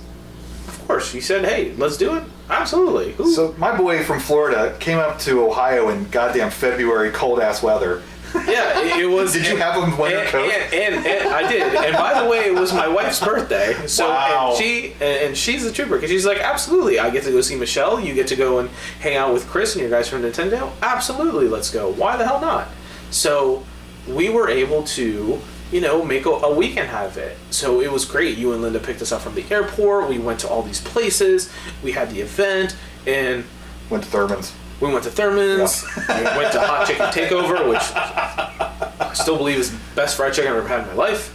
of course, you said, hey, let's do it. Absolutely. Ooh. So my boy from Florida came up to Ohio in goddamn February, cold ass weather. Yeah, it was. Did you have a winter coat? And I did. And by the way, it was my wife's birthday. So wow. And she's a trooper, because she's like, absolutely, I get to go see Michelle. You get to go and hang out with Chris and your guys from Nintendo. Absolutely, let's go. Why the hell not? So we were able to, make a weekend out of it. So it was great. You and Linda picked us up from the airport. We went to all these places. We had the event, and went to Thurman's. We went to Thurman's. Yeah. We went to Hot Chicken Takeover, which I still believe is the best fried chicken I've ever had in my life.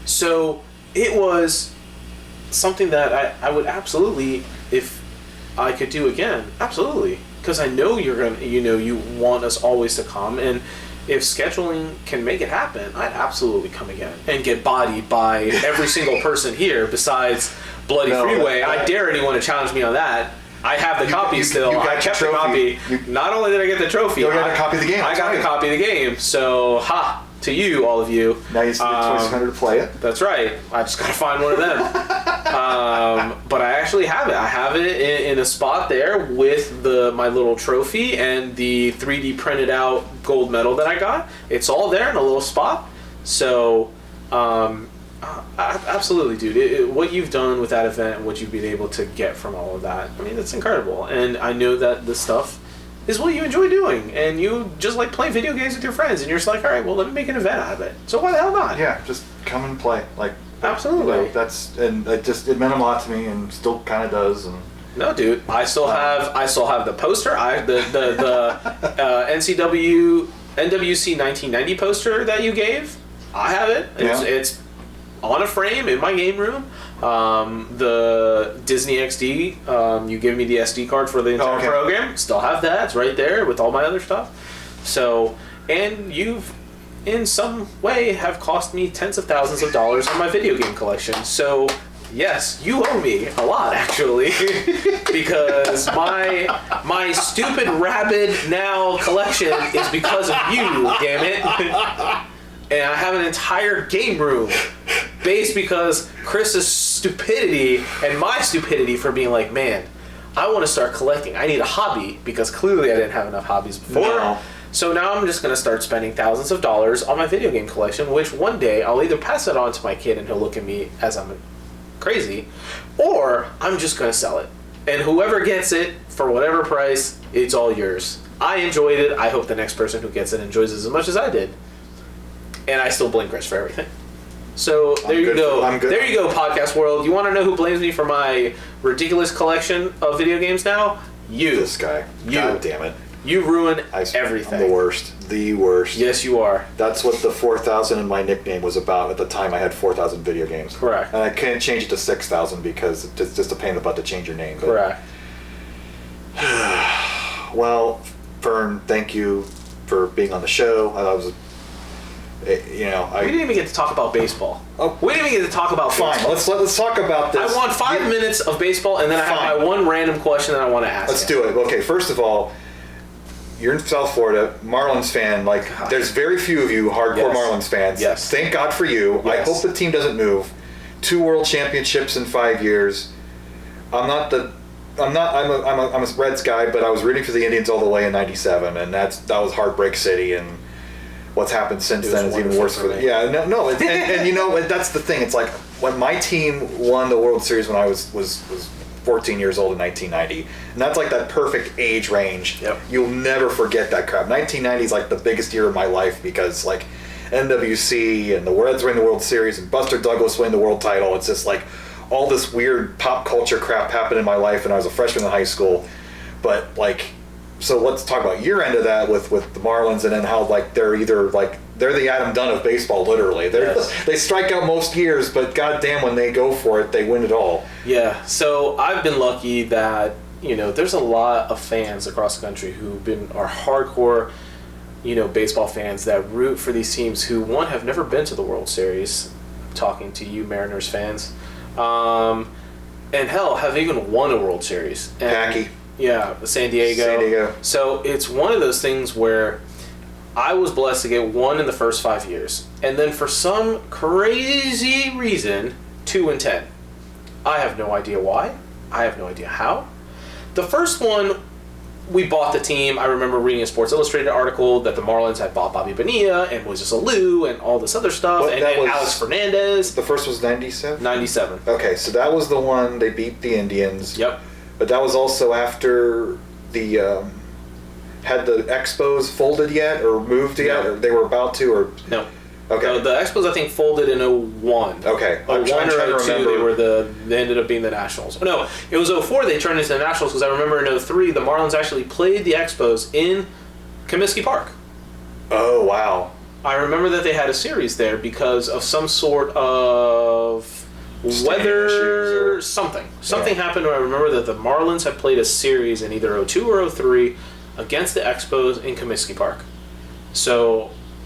So it was something that I would absolutely, if I could do again, absolutely. Because I know you want us always to come, and if scheduling can make it happen, I'd absolutely come again and get bodied by every single person here besides Bloody Freeway. I dare anyone to challenge me on that. I have the copy still. I kept the copy. Not only did I get the trophy, you got a copy of the game. I got the copy of the game. So, to you, all of you. Now you see the choice to play it. That's right. I just got to find one of them. But I actually have it. I have it in a spot there with my little trophy and the 3D printed out gold medal that I got. It's all there in a little spot. So, absolutely, dude. What you've done with that event, what you've been able to get from all of that, I mean, it's incredible. And I know that this stuff is what you enjoy doing, and you just like playing video games with your friends, and you're just like, all right, well, let me make an event out of it. So why the hell not? Yeah, just come and play. Absolutely. It meant a lot to me, and still kind of does. And no, dude, I still have the poster. The NWC 1990 poster that you gave. I have it. It's on a frame in my game room. The Disney XD, you gave me the SD card for the entire program. Still have that. It's right there with all my other stuff. So, and you've in some way have cost me tens of thousands of dollars on my video game collection. So, yes, you owe me a lot, actually, because my stupid rabid now collection is because of you, damn it. And I have an entire game room based because Chris's stupidity and my stupidity for being like, man, I want to start collecting. I need a hobby, because clearly I didn't have enough hobbies before. No. So now I'm just going to start spending thousands of dollars on my video game collection, which one day I'll either pass it on to my kid and he'll look at me as I'm crazy, or I'm just going to sell it. And whoever gets it, for whatever price, it's all yours. I enjoyed it. I hope the next person who gets it enjoys it as much as I did. And I still blame Chris for everything. So there you go. There you go, podcast world. You want to know who blames me for my ridiculous collection of video games now? You. This guy. You. God damn it. You ruin everything. I'm the worst. The worst. Yes, you are. That's what the 4,000 in my nickname was about at the time. I had 4,000 video games. Correct. And I couldn't change it to 6,000 because it's just a pain in the butt to change your name. But correct. Well, Fern, thank you for being on the show. We didn't even get to talk about baseball. Oh. We didn't even get to talk about Fine, baseball. let's talk about this. I want 5 minutes of baseball, and then I have my one random question that I want to ask. Let's do it. Okay, first of all, you're in South Florida, Marlins fan. Like, there's very few of you hardcore Marlins fans. Yes. Thank God for you. Yes. I hope the team doesn't move. 2 world championships in 5 years. I'm a Reds guy, but I was rooting for the Indians all the way in '97, and that was heartbreak city. And what's happened since then is even worse for them. Yeah, no, and that's the thing. It's like when my team won the World Series when I was 14 years old in 1990, and that's like that perfect age range. Yep. You'll never forget that crap. 1990 is like the biggest year of my life because like NWC and the Reds winning the World Series and Buster Douglas winning the world title. It's just like all this weird pop culture crap happened in my life, and I was a freshman in high school. But like, so let's talk about year end of that with the Marlins, and then how like they're the Adam Dunn of baseball, literally. They strike out most years, but goddamn, when they go for it, they win it all. Yeah. So I've been lucky that there's a lot of fans across the country who are hardcore, baseball fans that root for these teams who have never been to the World Series. I'm talking to you, Mariners fans, and hell, have even won a World Series. Packy. Yeah, San Diego. So it's one of those things where I was blessed to get 1 in the first 5 years. And then for some crazy reason, 2 in 10. I have no idea why. I have no idea how. The first one, we bought the team. I remember reading a Sports Illustrated article that the Marlins had bought Bobby Bonilla and Moises Alou and all this other stuff. And Alex Fernandez. The first was 97? 97. Okay, so that was the one they beat the Indians. Yep. But that was also after the had the Expos folded yet or moved yet, or they were about to, or no. Okay. No, the Expos I think folded in 01. Okay. 01 or 02 they ended up being the Nationals. Oh, no, it was 04 they turned into the Nationals because I remember in 03 the Marlins actually played the Expos in Comiskey Park. Oh wow. I remember that they had a series there because of some sort of weather something happened. I remember that the Marlins had played a series in either 02 or 03 against the Expos in Comiskey Park,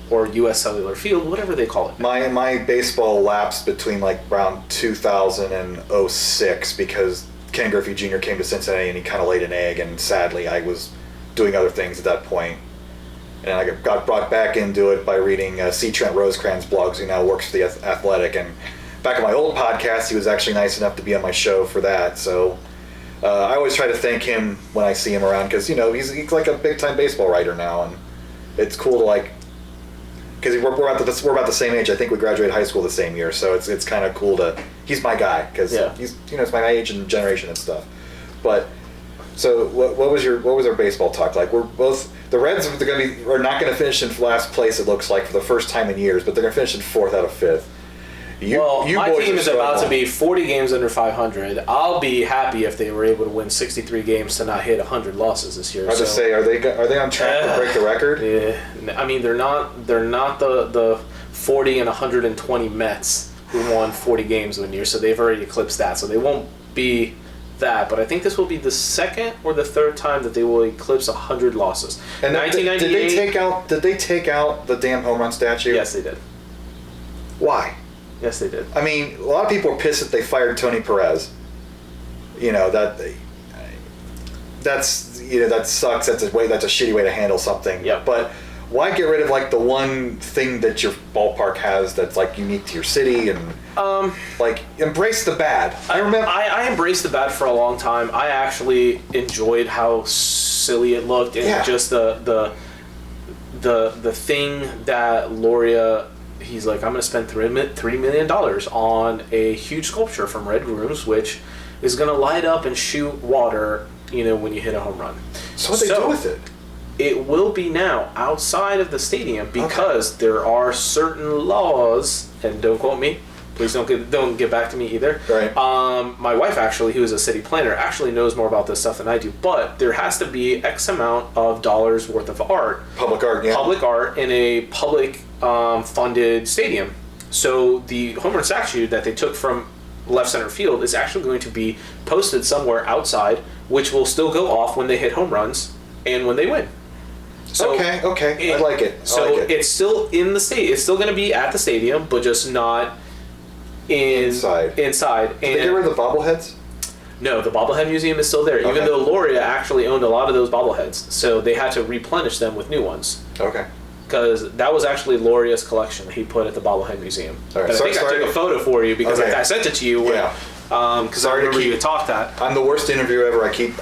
or U.S. Cellular Field, whatever they call it. My baseball lapsed between like around 2000 and 06 because Ken Griffey Jr. came to Cincinnati and he kind of laid an egg, and sadly I was doing other things at that point. And I got brought back into it by reading C. Trent Rosecrans' blogs, who now works for The Athletic, and back on my old podcast, he was actually nice enough to be on my show for that. So I always try to thank him when I see him around because, he's like a big-time baseball writer now. And it's cool to because we're about the same age. I think we graduated high school the same year. So it's kind of cool he's my guy because he's, it's my age and generation and stuff. But so what was our baseball talk like? We're both, the Reds are not going to finish in last place, it looks like, for the first time in years, but they're going to finish in 4th out of 5th. My team is about to be 40 games under 500. I'll be happy if they were able to win 63 games to not hit 100 losses this year. I was just say, are they on track to break the record? Yeah, I mean they're not the 40 and 120 Mets who won 40 games one year, so they've already eclipsed that. So they won't be that, but I think this will be the second or the third time that they will eclipse 100 losses. And 1998. Did they take out the damn home run statue? Yes, they did. Why? Yes, they did. I mean, a lot of people are pissed that they fired Tony Perez. That sucks. That's a shitty way to handle something. Yeah. But why get rid of like the one thing that your ballpark has that's like unique to your city and embrace the bad? I embraced the bad for a long time. I actually enjoyed how silly it looked and just the thing that Loria. He's like, I'm going to spend $3 million on a huge sculpture from Red Grooms, which is going to light up and shoot water, when you hit a home run. So what they do with it? It will be now outside of the stadium because there are certain laws, and don't quote me, please don't get back to me either. Right. My wife actually, who is a city planner, actually knows more about this stuff than I do, but there has to be X amount of dollars worth of art. Public art in a public funded stadium. So the home run statue that they took from left center field is actually going to be posted somewhere outside, which will still go off when they hit home runs and when they win. So okay. I like it. It's still in the stadium. It's still going to be at the stadium, but just not inside. Did they get rid of the bobbleheads? No, the bobblehead museum is still there, even though Loria actually owned a lot of those bobbleheads. So they had to replenish them with new ones. Okay. Because that was actually Loria's collection that he put at the bobblehead museam. All right. But I took a photo for you because I sent it to you. Because I remember you had talked that. I'm the worst interviewer ever. I keep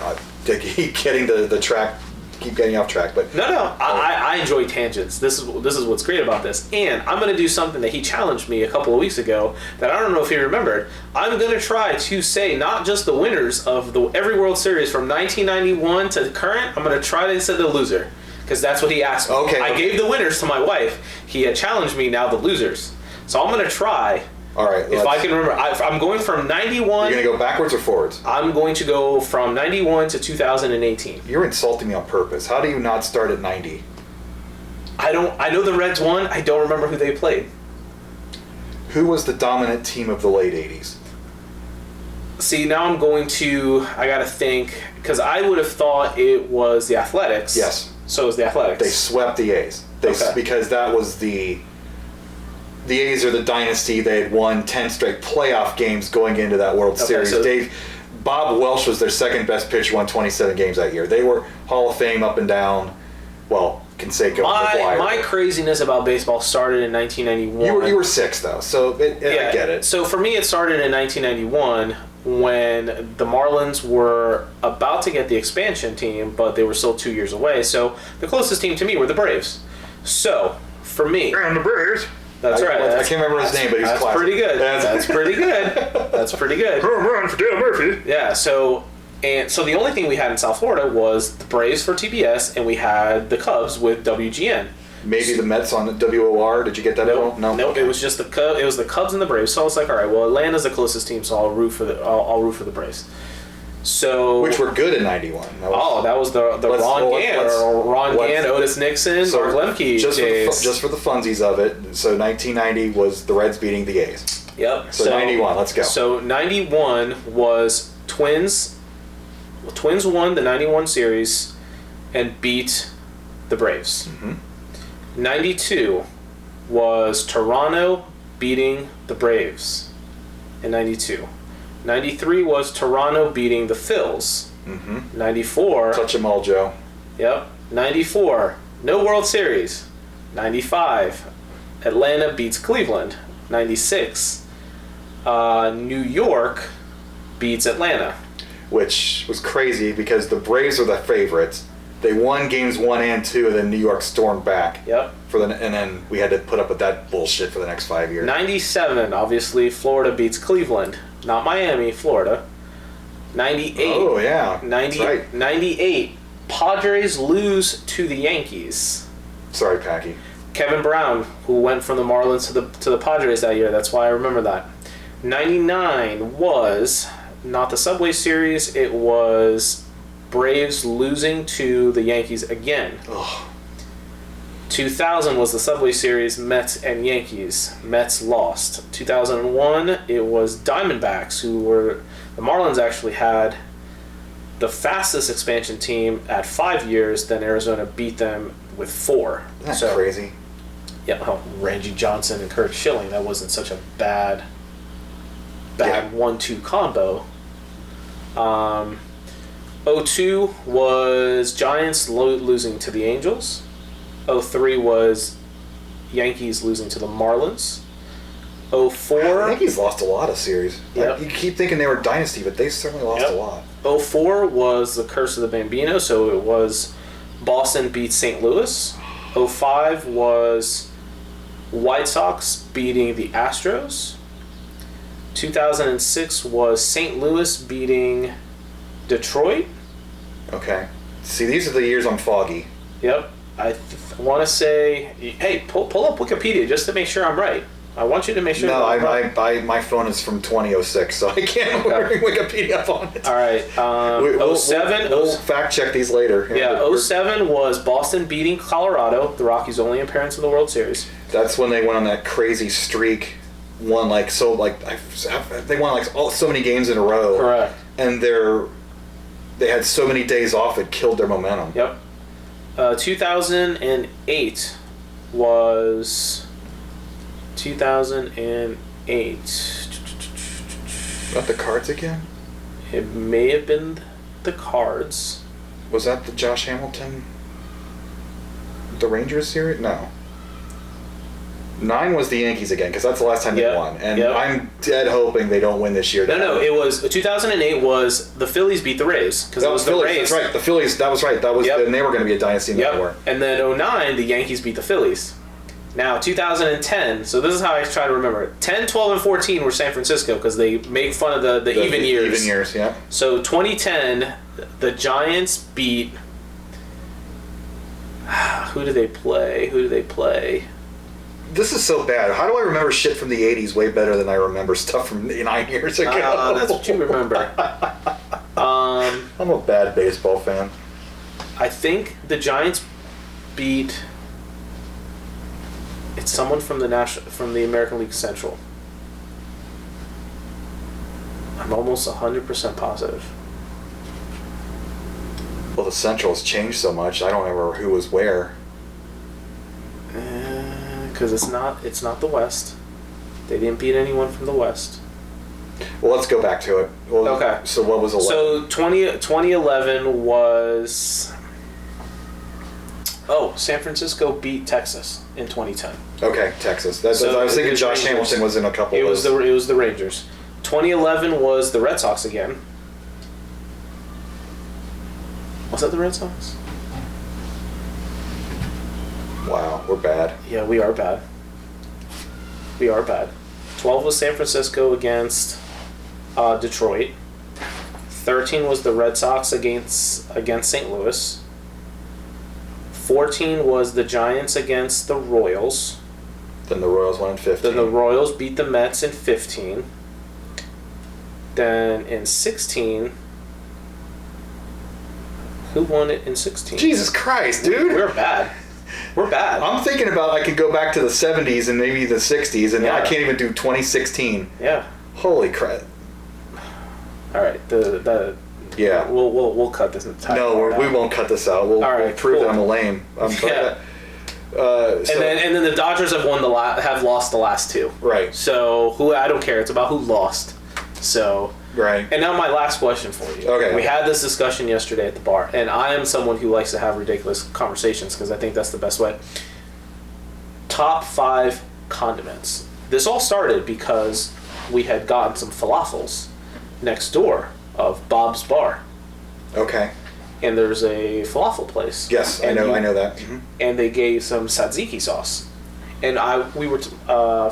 getting the track. Keep getting off track, but I enjoy tangents. This is what's great about this, and I'm going to do something that he challenged me a couple of weeks ago that I don't know if he remembered. I'm going to try to say not just the winners of every World Series from 1991 to current. I'm going to try to say the loser because that's what he asked me. I gave the winners to my wife. He had challenged me now the losers, so I'm going to try. All right. If I can remember, I'm going from 91. You're going to go backwards or forwards? I'm going to go from 91 to 2018. You're insulting me on purpose. How do you not start at 90? I know the Reds won. I don't remember who they played. Who was the dominant team of the late 80s? See, now I got to think, because I would have thought it was the Athletics. Yes. So it was the Athletics. They swept the A's. Because that was the A's are the dynasty. They had won 10 straight playoff games going into that World Series. So Bob Welch was their second best pitcher, won 27 games that year. They were Hall of Fame up and down. Well, Canseco. My craziness about baseball started in 1991. You were 6 though, so I get it. So for me, it started in 1991 when the Marlins were about to get the expansion team, but they were still 2 years away. So the closest team to me were the Braves. So for me, and the Braves. That's right. I can't remember his name, but he's classic. Pretty good. That's pretty good. That's pretty good. Home run for Dale Murphy. Yeah. So the only thing we had in South Florida was the Braves for TBS, and we had the Cubs with WGN. Maybe the Mets on the WOR. Did you get that at all? No. Okay. It was just it was the Cubs and the Braves. So I was like, all right, well, Atlanta's the closest team, so I'll root for the Braves. So which were good in '91. That was the Ron Gann, Otis Nixon, Mark Lemke days. Just for the funsies of it. So 1990 was the Reds beating the A's. Yep. So 91. Let's go. So 91 was Twins. Twins won the 91 series and beat the Braves. Mm-hmm. 92 was Toronto beating the Braves in 92. 93 was Toronto beating the Phils. Mm-hmm. 94. Touch 'em all, Joe. Yep. 94. No World Series. 95. Atlanta beats Cleveland. 96. New York beats Atlanta. Which was crazy because the Braves were the favorites. They won games 1 and 2, and then New York stormed back. Yep. And then we had to put up with that bullshit for the next 5 years. 97, obviously, Florida beats Cleveland. Not Miami, Florida. 98. Oh, yeah. That's right. 98, Padres lose to the Yankees. Sorry, Packy. Kevin Brown, who went from the Marlins to the Padres that year. That's why I remember that. 99 was not the Subway Series. It was Braves losing to the Yankees again. Ugh. 2000 was the Subway Series, Mets and Yankees. Mets lost. 2001, it was Diamondbacks, who were... The Marlins actually had the fastest expansion team at 5 years, then Arizona beat them with 4. Isn't that crazy? Yeah, well, Randy Johnson and Kurt Schilling, that wasn't such a bad 1-2 combo. 02 was Giants losing to the Angels. 03 was Yankees losing to the Marlins. 04... The Yankees lost a lot of series. Yep. You keep thinking they were dynasty, but they certainly lost a lot. 04 was the curse of the Bambino, so it was Boston beat St. Louis. 05 was White Sox beating the Astros. 2006 was St. Louis beating Detroit. Okay. See, these are the years I'm foggy. Yep. I want to say, hey, pull up Wikipedia just to make sure I'm right. I want you to make sure. No, my phone is from 2006, so I can't bring Wikipedia up on it. All right. 07. We'll fact check these later. Yeah, 07 was Boston beating Colorado, the Rockies' only appearance in the World Series. That's when they went on that crazy streak. They won so many games in a row. Correct. And they had so many days off it killed their momentum. Yep. 2008 was 2008. About the cards again? It may have been the cards. Was that the Josh Hamilton, the Rangers series? No. 9 was the Yankees again, because that's the last time they won. And I'm dead hoping they don't win this year. No, it was 2008 was the Phillies beat the Rays, because it was the Rays. That's right, the Phillies, that was right. That was and they were going to be a dynasty in that war. And then 09, the Yankees beat the Phillies. Now, 2010, so this is how I try to remember it. 10, 12, and 14 were San Francisco, because they make fun of the even years. Even years, yeah. So 2010, the Giants beat... Who do they play? This is so bad. How do I remember shit from the 80s way better than I remember stuff from 9 years ago? That's what you remember. I'm a bad baseball fan. I think the Giants beat... It's someone from the American League Central. I'm almost 100% positive. Well, the Central's changed so much. I don't remember who was where. Because it's not the West. They didn't beat anyone from the West. Well, let's go back to it. Well, okay. So what was 11? So 2011 was... Oh, San Francisco beat Texas in 2010. Okay, Texas. I was thinking Josh Hamilton was in a couple of those. It was the Rangers. 2011 was the Red Sox again. Was that the Red Sox? Wow, we're bad. Yeah, we are bad. 12 was San Francisco against Detroit. 13 was the Red Sox against St. Louis. 14 was the Giants against the Royals. Then the Royals won in 15. Then the Royals beat the Mets in 15. Then in 16... Who won it in 16? Jesus Christ, dude! We're bad. I'm thinking about I could go back to the 70s and maybe the 60s, and I can't even do 2016. Yeah. Holy crap. All right. Yeah. We'll cut this entire No, we won't cut this out. We'll prove that I'm a lame. And then the Dodgers have lost the last two. Right. So I don't care. It's about who lost. So. Right. And now my last question for you. Okay. We had this discussion yesterday at the bar, and I am someone who likes to have ridiculous conversations because I think that's the best way. Top 5 condiments. This all started because we had gotten some falafels next door of Bob's Bar. Okay. And there's a falafel place. Yes, I know that. Mm-hmm. And they gave some tzatziki sauce. And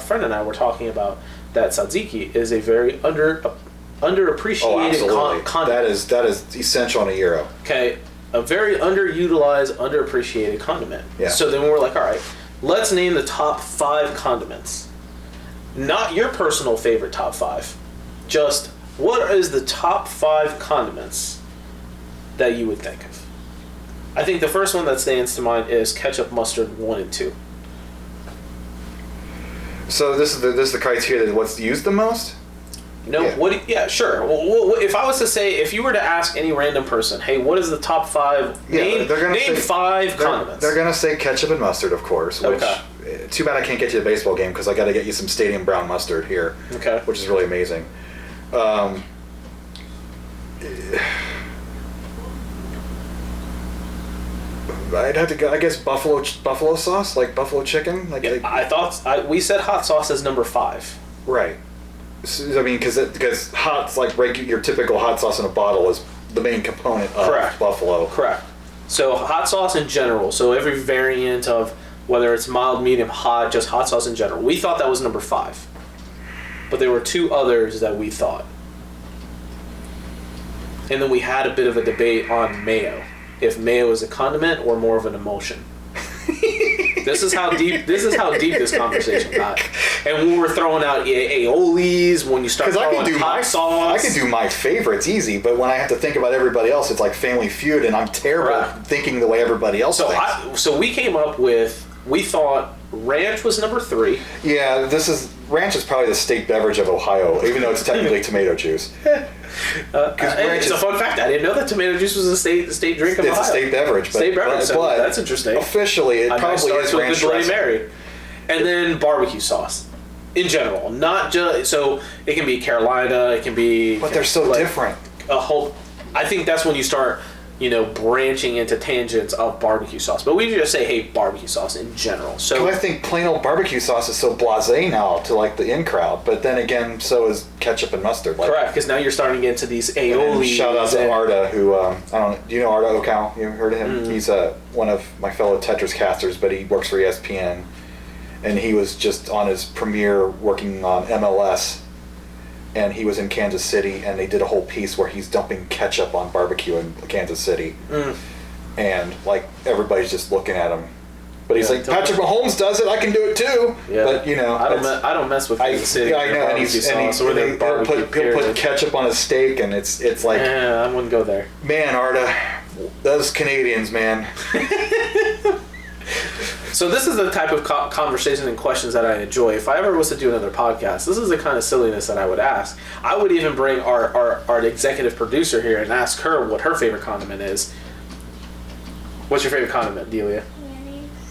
Fred and I were talking about that tzatziki is a very underappreciated condiment. That is essential on a gyro. Okay, a very underutilized, underappreciated condiment. Yeah. So then we're like, all right, let's name the top 5 condiments. Not your personal favorite top 5. Just what is the top 5 condiments that you would think of? I think the first one that stands to mind is ketchup, mustard, 1 and 2. So this is the criteria that what's used the most? No, yeah. Yeah, sure. Well, if I was to say, if you were to ask any random person, hey, what is the top 5? Name 5 condiments. They're gonna say ketchup and mustard, of course. Which, too bad I can't get you a baseball game because I got to get you some Stadium Brown mustard here. Okay. Which is really amazing. I'd have to go. I guess buffalo sauce, like buffalo chicken. We said hot sauce as number 5. Right. I mean, because hot's like your typical hot sauce in a bottle is the main component of buffalo. Correct. So hot sauce in general. So every variant of whether it's mild, medium, hot, just hot sauce in general. We thought that was number 5, but there were 2 others that we thought, and then we had a bit of a debate on mayo. If mayo is a condiment or more of an emotion. This is how deep this conversation got. And when we're throwing out aiolis, when you start throwing hot sauce. I can do my favorites easy, but when I have to think about everybody else, it's like Family Feud, and I'm terrible at thinking the way everybody else thinks. So we came up with, we thought Ranch was number 3. Yeah, ranch is probably the state beverage of Ohio, even though it's technically tomato juice. It's a fun fact. I didn't know that tomato juice was a state drink of Ohio. It's a state beverage. But that's interesting. Officially, it probably is ranch dressing. Mary. And then barbecue sauce. In general, not just so it can be Carolina, it can be. But they're so different. I think that's when you start, branching into tangents of barbecue sauce. But we just say, hey, barbecue sauce in general. So I think plain old barbecue sauce is so blasé now to like the in crowd. But then again, so is ketchup and mustard. Correct, because now you're starting to get into these aioli. Shout out to Arda, who I don't know. Do you know Arda Ocal? You ever heard of him? Mm. He's one of my fellow Tetris casters, but he works for ESPN. And he was just on his premiere working on MLS, and he was in Kansas City, and they did a whole piece where he's dumping ketchup on barbecue in Kansas City, and like everybody's just looking at him. But he's like, Patrick Mahomes does it, I can do it too. Yeah. But I don't mess with Kansas City. I know, and he'll put ketchup on his steak, and it's like, I wouldn't go there. Man, Arda, those Canadians, man. So this is the type of conversation and questions that I enjoy. If I ever was to do another podcast, this is the kind of silliness that I would ask. I would even bring our executive producer here and ask her what her favorite condiment is. What's your favorite condiment, Delia?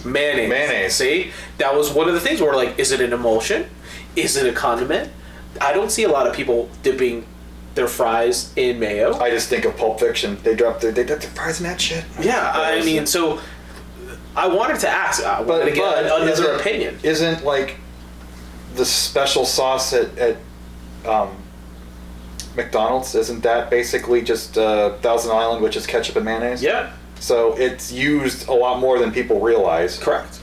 Mayonnaise. See? That was one of the things where like, is it an emulsion? Is it a condiment? I don't see a lot of people dipping their fries in mayo. I just think of Pulp Fiction. They dip their fries in that shit. Yeah, I mean, so I wanted to ask, but again, another opinion. Isn't like the special sauce at McDonald's, isn't that basically just Thousand Island, which is ketchup and mayonnaise? Yeah. So it's used a lot more than people realize. Correct.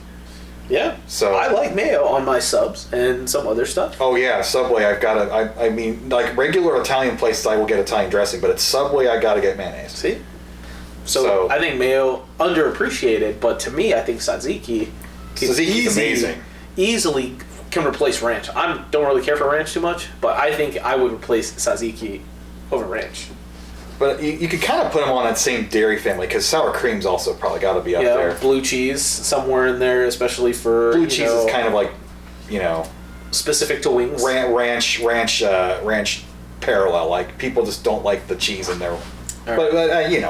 Yeah. So I like mayo on my subs and some other stuff. Oh yeah, Subway. I mean, like regular Italian places, I will get Italian dressing, but at Subway, I gotta get mayonnaise. See. So I think mayo underappreciated, but to me, I think tzatziki is amazing. Easily can replace ranch. I don't really care for ranch too much, but I think I would replace tzatziki over ranch. But you could kind of put them on that same dairy family, because sour cream's also probably got to be up there. Blue cheese somewhere in there, especially for blue cheese is kind of like, specific to wings. Ranch parallel. Like people just don't like the cheese in there. Right. But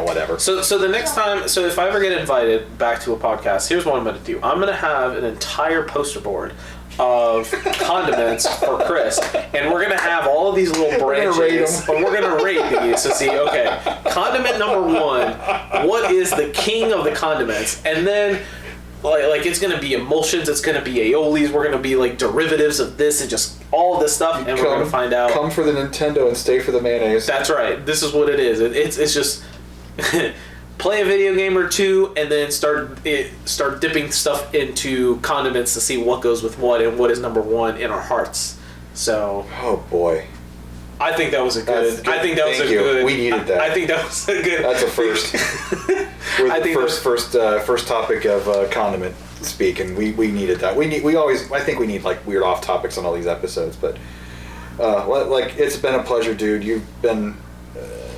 whatever. So the next time, if I ever get invited back to a podcast, here's what I'm going to do. I'm going to have an entire poster board of condiments for Chris, and we're going to have all of these little branches, but we're going to rate these to see, okay, condiment number 1, what is the king of the condiments? And then like it's going to be emulsions, it's going to be aiolis, we're going to be like derivatives of this and just all this stuff, and we're going to find out. Come for the Nintendo and stay for the mayonnaise. That's right. This is what it is. It's just play a video game or two, and then start dipping stuff into condiments to see what goes with what and what is number 1 in our hearts. So. Oh boy. I think that was a good. I think that was a good. We needed that. I think that was a good. That's a first. We're the first topic of condiment speak, and we needed that. I think we need like weird off topics on all these episodes, but like it's been a pleasure, dude. You've been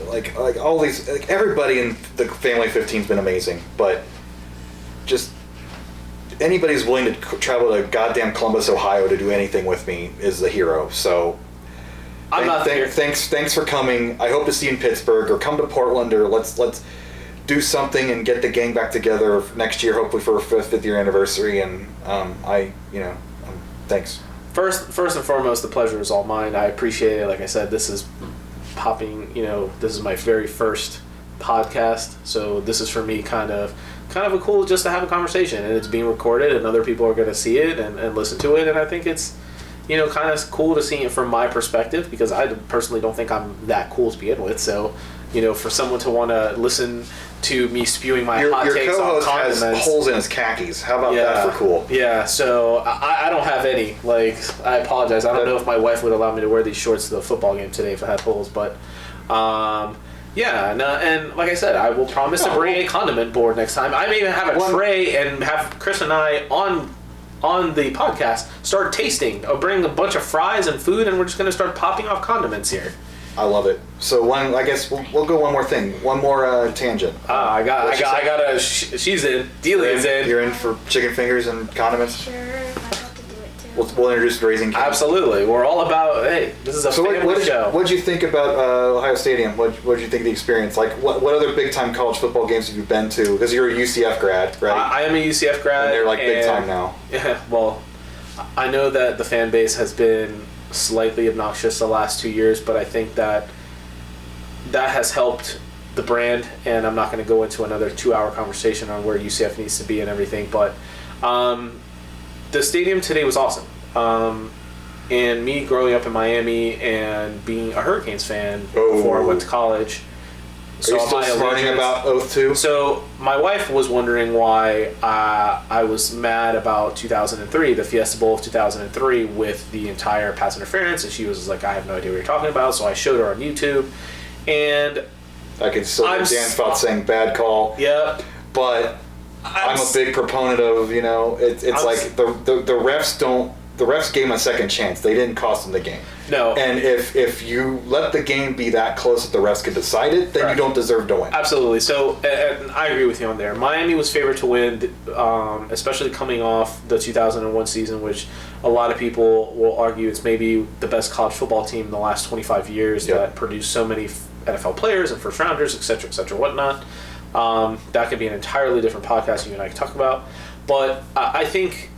like all these, like everybody in the Family 15's been amazing, but just anybody who's willing to travel to goddamn Columbus, Ohio to do anything with me is the hero. So. Thanks for coming. I hope to see you in Pittsburgh or come to Portland, or let's do something and get the gang back together next year, hopefully for our 5th year anniversary. And thanks. First and foremost, the pleasure is all mine. I appreciate it. Like I said, this is popping. This is my very first podcast, so this is for me kind of a cool just to have a conversation, and it's being recorded, and other people are going to see it and listen to it, and I think it's. Kind of cool to see it from my perspective, because I personally don't think I'm that cool to begin with. So, for someone to want to listen to me spewing my hot takes on condiments. Your co-host has holes in his khakis. How about that for cool? Yeah, so I don't have any. Like, I apologize. I don't know if my wife would allow me to wear these shorts to the football game today if I had holes, but... and like I said, I will promise to bring a condiment board next time. I may even have a tray and have Chris and I on the podcast start tasting. I'll bring a bunch of fries and food, and we're just going to start popping off condiments here. I love it. So I guess we'll go one more thing, one more tangent. She's in. Delia's in. You're in for chicken fingers and condiments? Sure. we'll introduce Raising King. Absolutely. We're all about, hey, this is a family show. What did you think about Ohio Stadium? What did you think of the experience? Like, what other big-time college football games have you been to? Because you're a UCF grad, right? I am a UCF grad. And they're like big-time now. Yeah, well, I know that the fan base has been slightly obnoxious the last 2 years, but I think that has helped the brand, and I'm not going to go into another 2-hour conversation on where UCF needs to be and everything, but the stadium today was awesome. And me growing up in Miami and being a Hurricanes fan before I went to college. Are you still smarting about Oath 2? So my wife was wondering why I was mad about 2003, the Fiesta Bowl of 2003, with the entire pass interference, and she was like, I have no idea what you're talking about, so I showed her on YouTube, and I can still hear Dan Fouts saying bad call. Yep. But I'm a big proponent of, it's like the refs gave him a second chance. They didn't cost him the game. No. And if you let the game be that close that the refs could decide it, then you don't deserve to win. Absolutely. So, and I agree with you on there. Miami was favored to win, especially coming off the 2001 season, which a lot of people will argue it's maybe the best college football team in the last 25 years that produced so many NFL players and first rounders, et cetera, whatnot. That could be an entirely different podcast you and I can talk about. But I think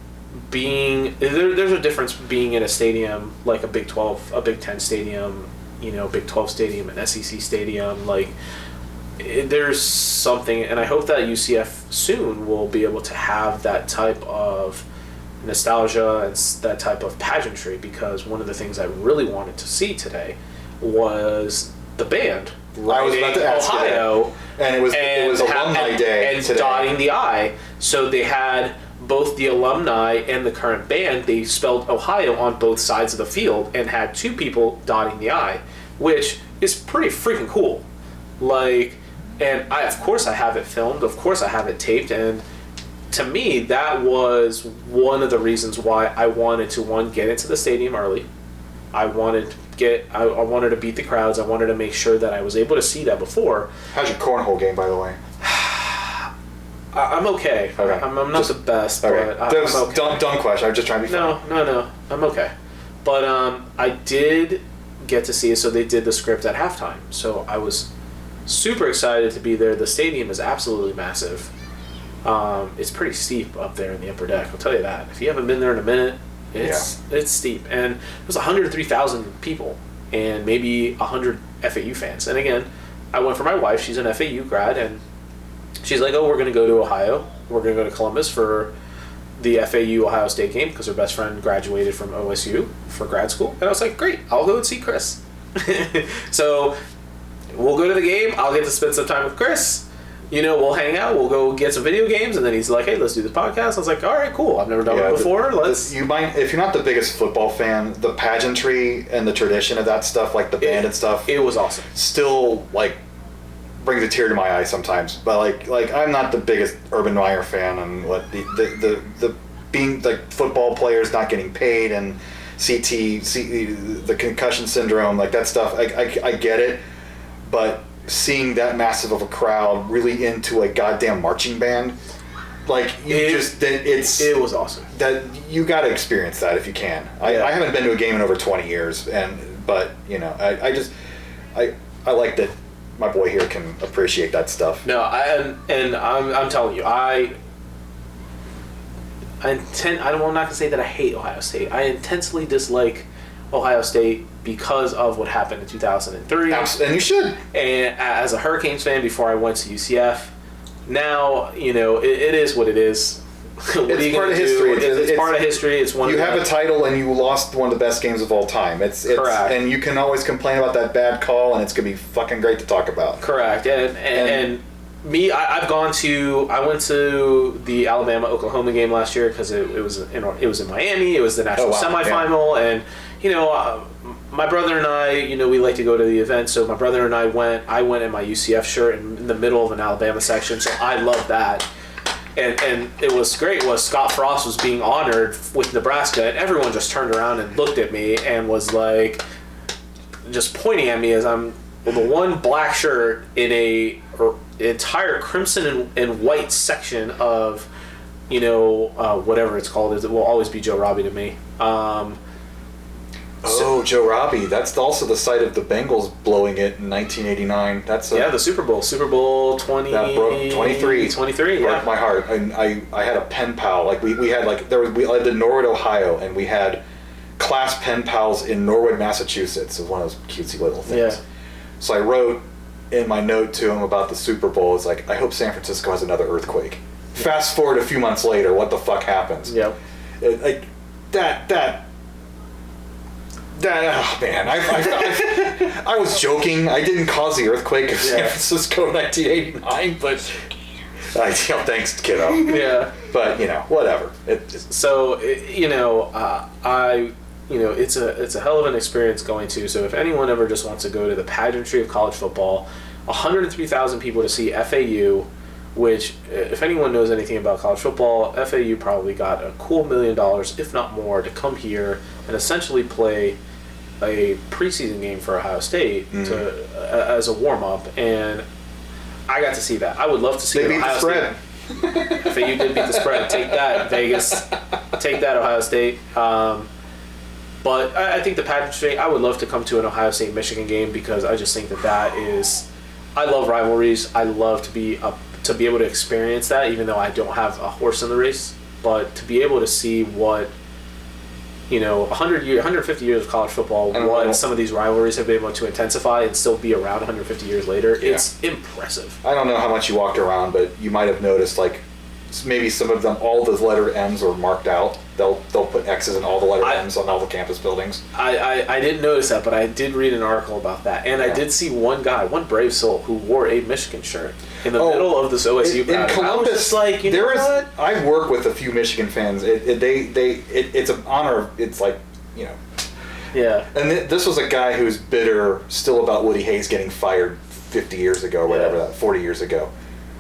there's a difference being in a stadium like a Big 12, a Big 10 stadium, Big 12 stadium, an SEC stadium. Like, there's something, and I hope that UCF soon will be able to have that type of nostalgia and that type of pageantry, because one of the things I really wanted to see today was the band riding Ohio, and it was alumni day and today. dotting the I. So they had both the alumni and the current band. They spelled Ohio on both sides of the field and had two people dotting the I, which is pretty freaking cool. Like, and of course I have it filmed, of course I have it taped, and to me that was one of the reasons why I wanted to get into the stadium early. I wanted to beat the crowds. I wanted to make sure that I was able to see that before. How's your cornhole game, by the way? I'm okay. I'm not the best, okay. But I'm okay. Dumb question. I'm just trying to be funny. No. I'm okay. But I did get to see it, so they did the script at halftime. So I was super excited to be there. The stadium is absolutely massive. It's pretty steep up there in the upper deck, I'll tell you that. If you haven't been there in a minute, it's steep. And it was 103,000 people and maybe 100 FAU fans. And again, I went for my wife. She's an FAU grad, and she's like, oh, we're going to go to Ohio. We're going to go to Columbus for the FAU Ohio State game because her best friend graduated from OSU for grad school. And I was like, great, I'll go and see Chris. So we'll go to the game. I'll get to spend some time with Chris. We'll hang out. We'll go get some video games. And then he's like, hey, let's do this podcast. I was like, all right, cool. I've never done it before. Let's. You might, if you're not the biggest football fan, the pageantry and the tradition of that stuff, like the band and stuff. It was awesome. Still, brings a tear to my eye sometimes. But like I'm not the biggest Urban Meyer fan, and what the being like football players not getting paid and the concussion syndrome, like that stuff. I get it, but seeing that massive of a crowd really into a goddamn marching band, it was awesome. That you got to experience that if you can. I haven't been to a game in over 20 years, but I like that. My boy here can appreciate that stuff. No, I'm telling you, I'm not gonna say that I hate Ohio State. I intensely dislike Ohio State because of what happened in 2003. And you should. And as a Hurricanes fan before I went to UCF, now it is what it is. It's part of history. It's part of history. It's one. You have a title and you lost one of the best games of all time. It's correct. And you can always complain about that bad call, and it's gonna be fucking great to talk about. Correct. And me, I went to the Alabama-Oklahoma game last year because it was in Miami. It was the national semifinal, and my brother and I, we like to go to the event. So my brother and I went. I went in my UCF shirt in the middle of an Alabama section. So I love that. And it was great. Scott Frost was being honored with Nebraska, and everyone just turned around and looked at me and was like, just pointing at me as I'm the one black shirt in a entire crimson and white section of whatever it's called, it will always be Joe Robbie to me. Joe Robbie. That's also the site of the Bengals blowing it in 1989. The Super Bowl 20. That broke 23. 23. Broke my heart. I had a pen pal. Like we had we lived in Norwood, Ohio, and we had class pen pals in Norwood, Massachusetts. It was one of those cutesy little things. Yeah. So I wrote in my note to him about the Super Bowl. It's like, I hope San Francisco has another earthquake. Fast forward a few months later, what the fuck happens? Yep. Oh man, I was joking. I didn't cause the earthquake of San Francisco in 1989, but thanks, kiddo. Yeah. But whatever. It's a hell of an experience going to. So if anyone ever just wants to go to the pageantry of college football, 103,000 people to see FAU. Which, if anyone knows anything about college football, FAU probably got a cool $1 million, if not more, to come here and essentially play a preseason game for Ohio State as a warm-up. And I got to see that. I would love to see they beat Ohio the spread. State. FAU did beat the spread. Take that, Vegas. Take that, Ohio State. But I think the pageantry, I would love to come to an Ohio State-Michigan game because I just think that is... I love rivalries. I love to be able to experience that, even though I don't have a horse in the race. But to be able to see what 150 years of college football, some of these rivalries have been able to intensify and still be around 150 years later, it's impressive. I don't know how much you walked around, but you might have noticed maybe some of them, all the letter M's were marked out. They'll put X's in all the letter M's on all the campus buildings. I didn't notice that, but I did read an article about that, and I did see one brave soul who wore a Michigan shirt in the middle of this OSU in Columbus. I was just like, what? I work with a few Michigan fans. It's an honor. It's like Yeah. And this was a guy who's bitter still about Woody Hayes getting fired 50 years ago, or whatever, 40 years ago.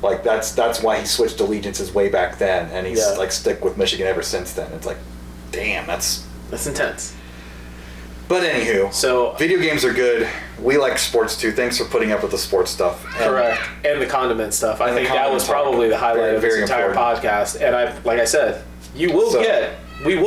Like that's why he switched allegiances way back then, and he's stick with Michigan ever since then. It's like, damn, that's intense. But anywho, so video games are good. We like sports too. Thanks for putting up with the sports stuff. Correct, and the condiment stuff. I think that was probably the highlight of this entire podcast. And like I said, we will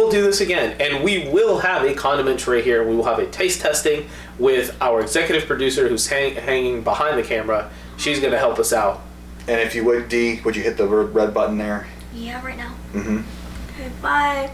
do this again, and we will have a condiment tray here. We will have a taste testing with our executive producer who's hanging behind the camera. She's going to help us out. And if you would, Dee, would you hit the red button there? Yeah, right now. Mm-hmm. Okay, bye.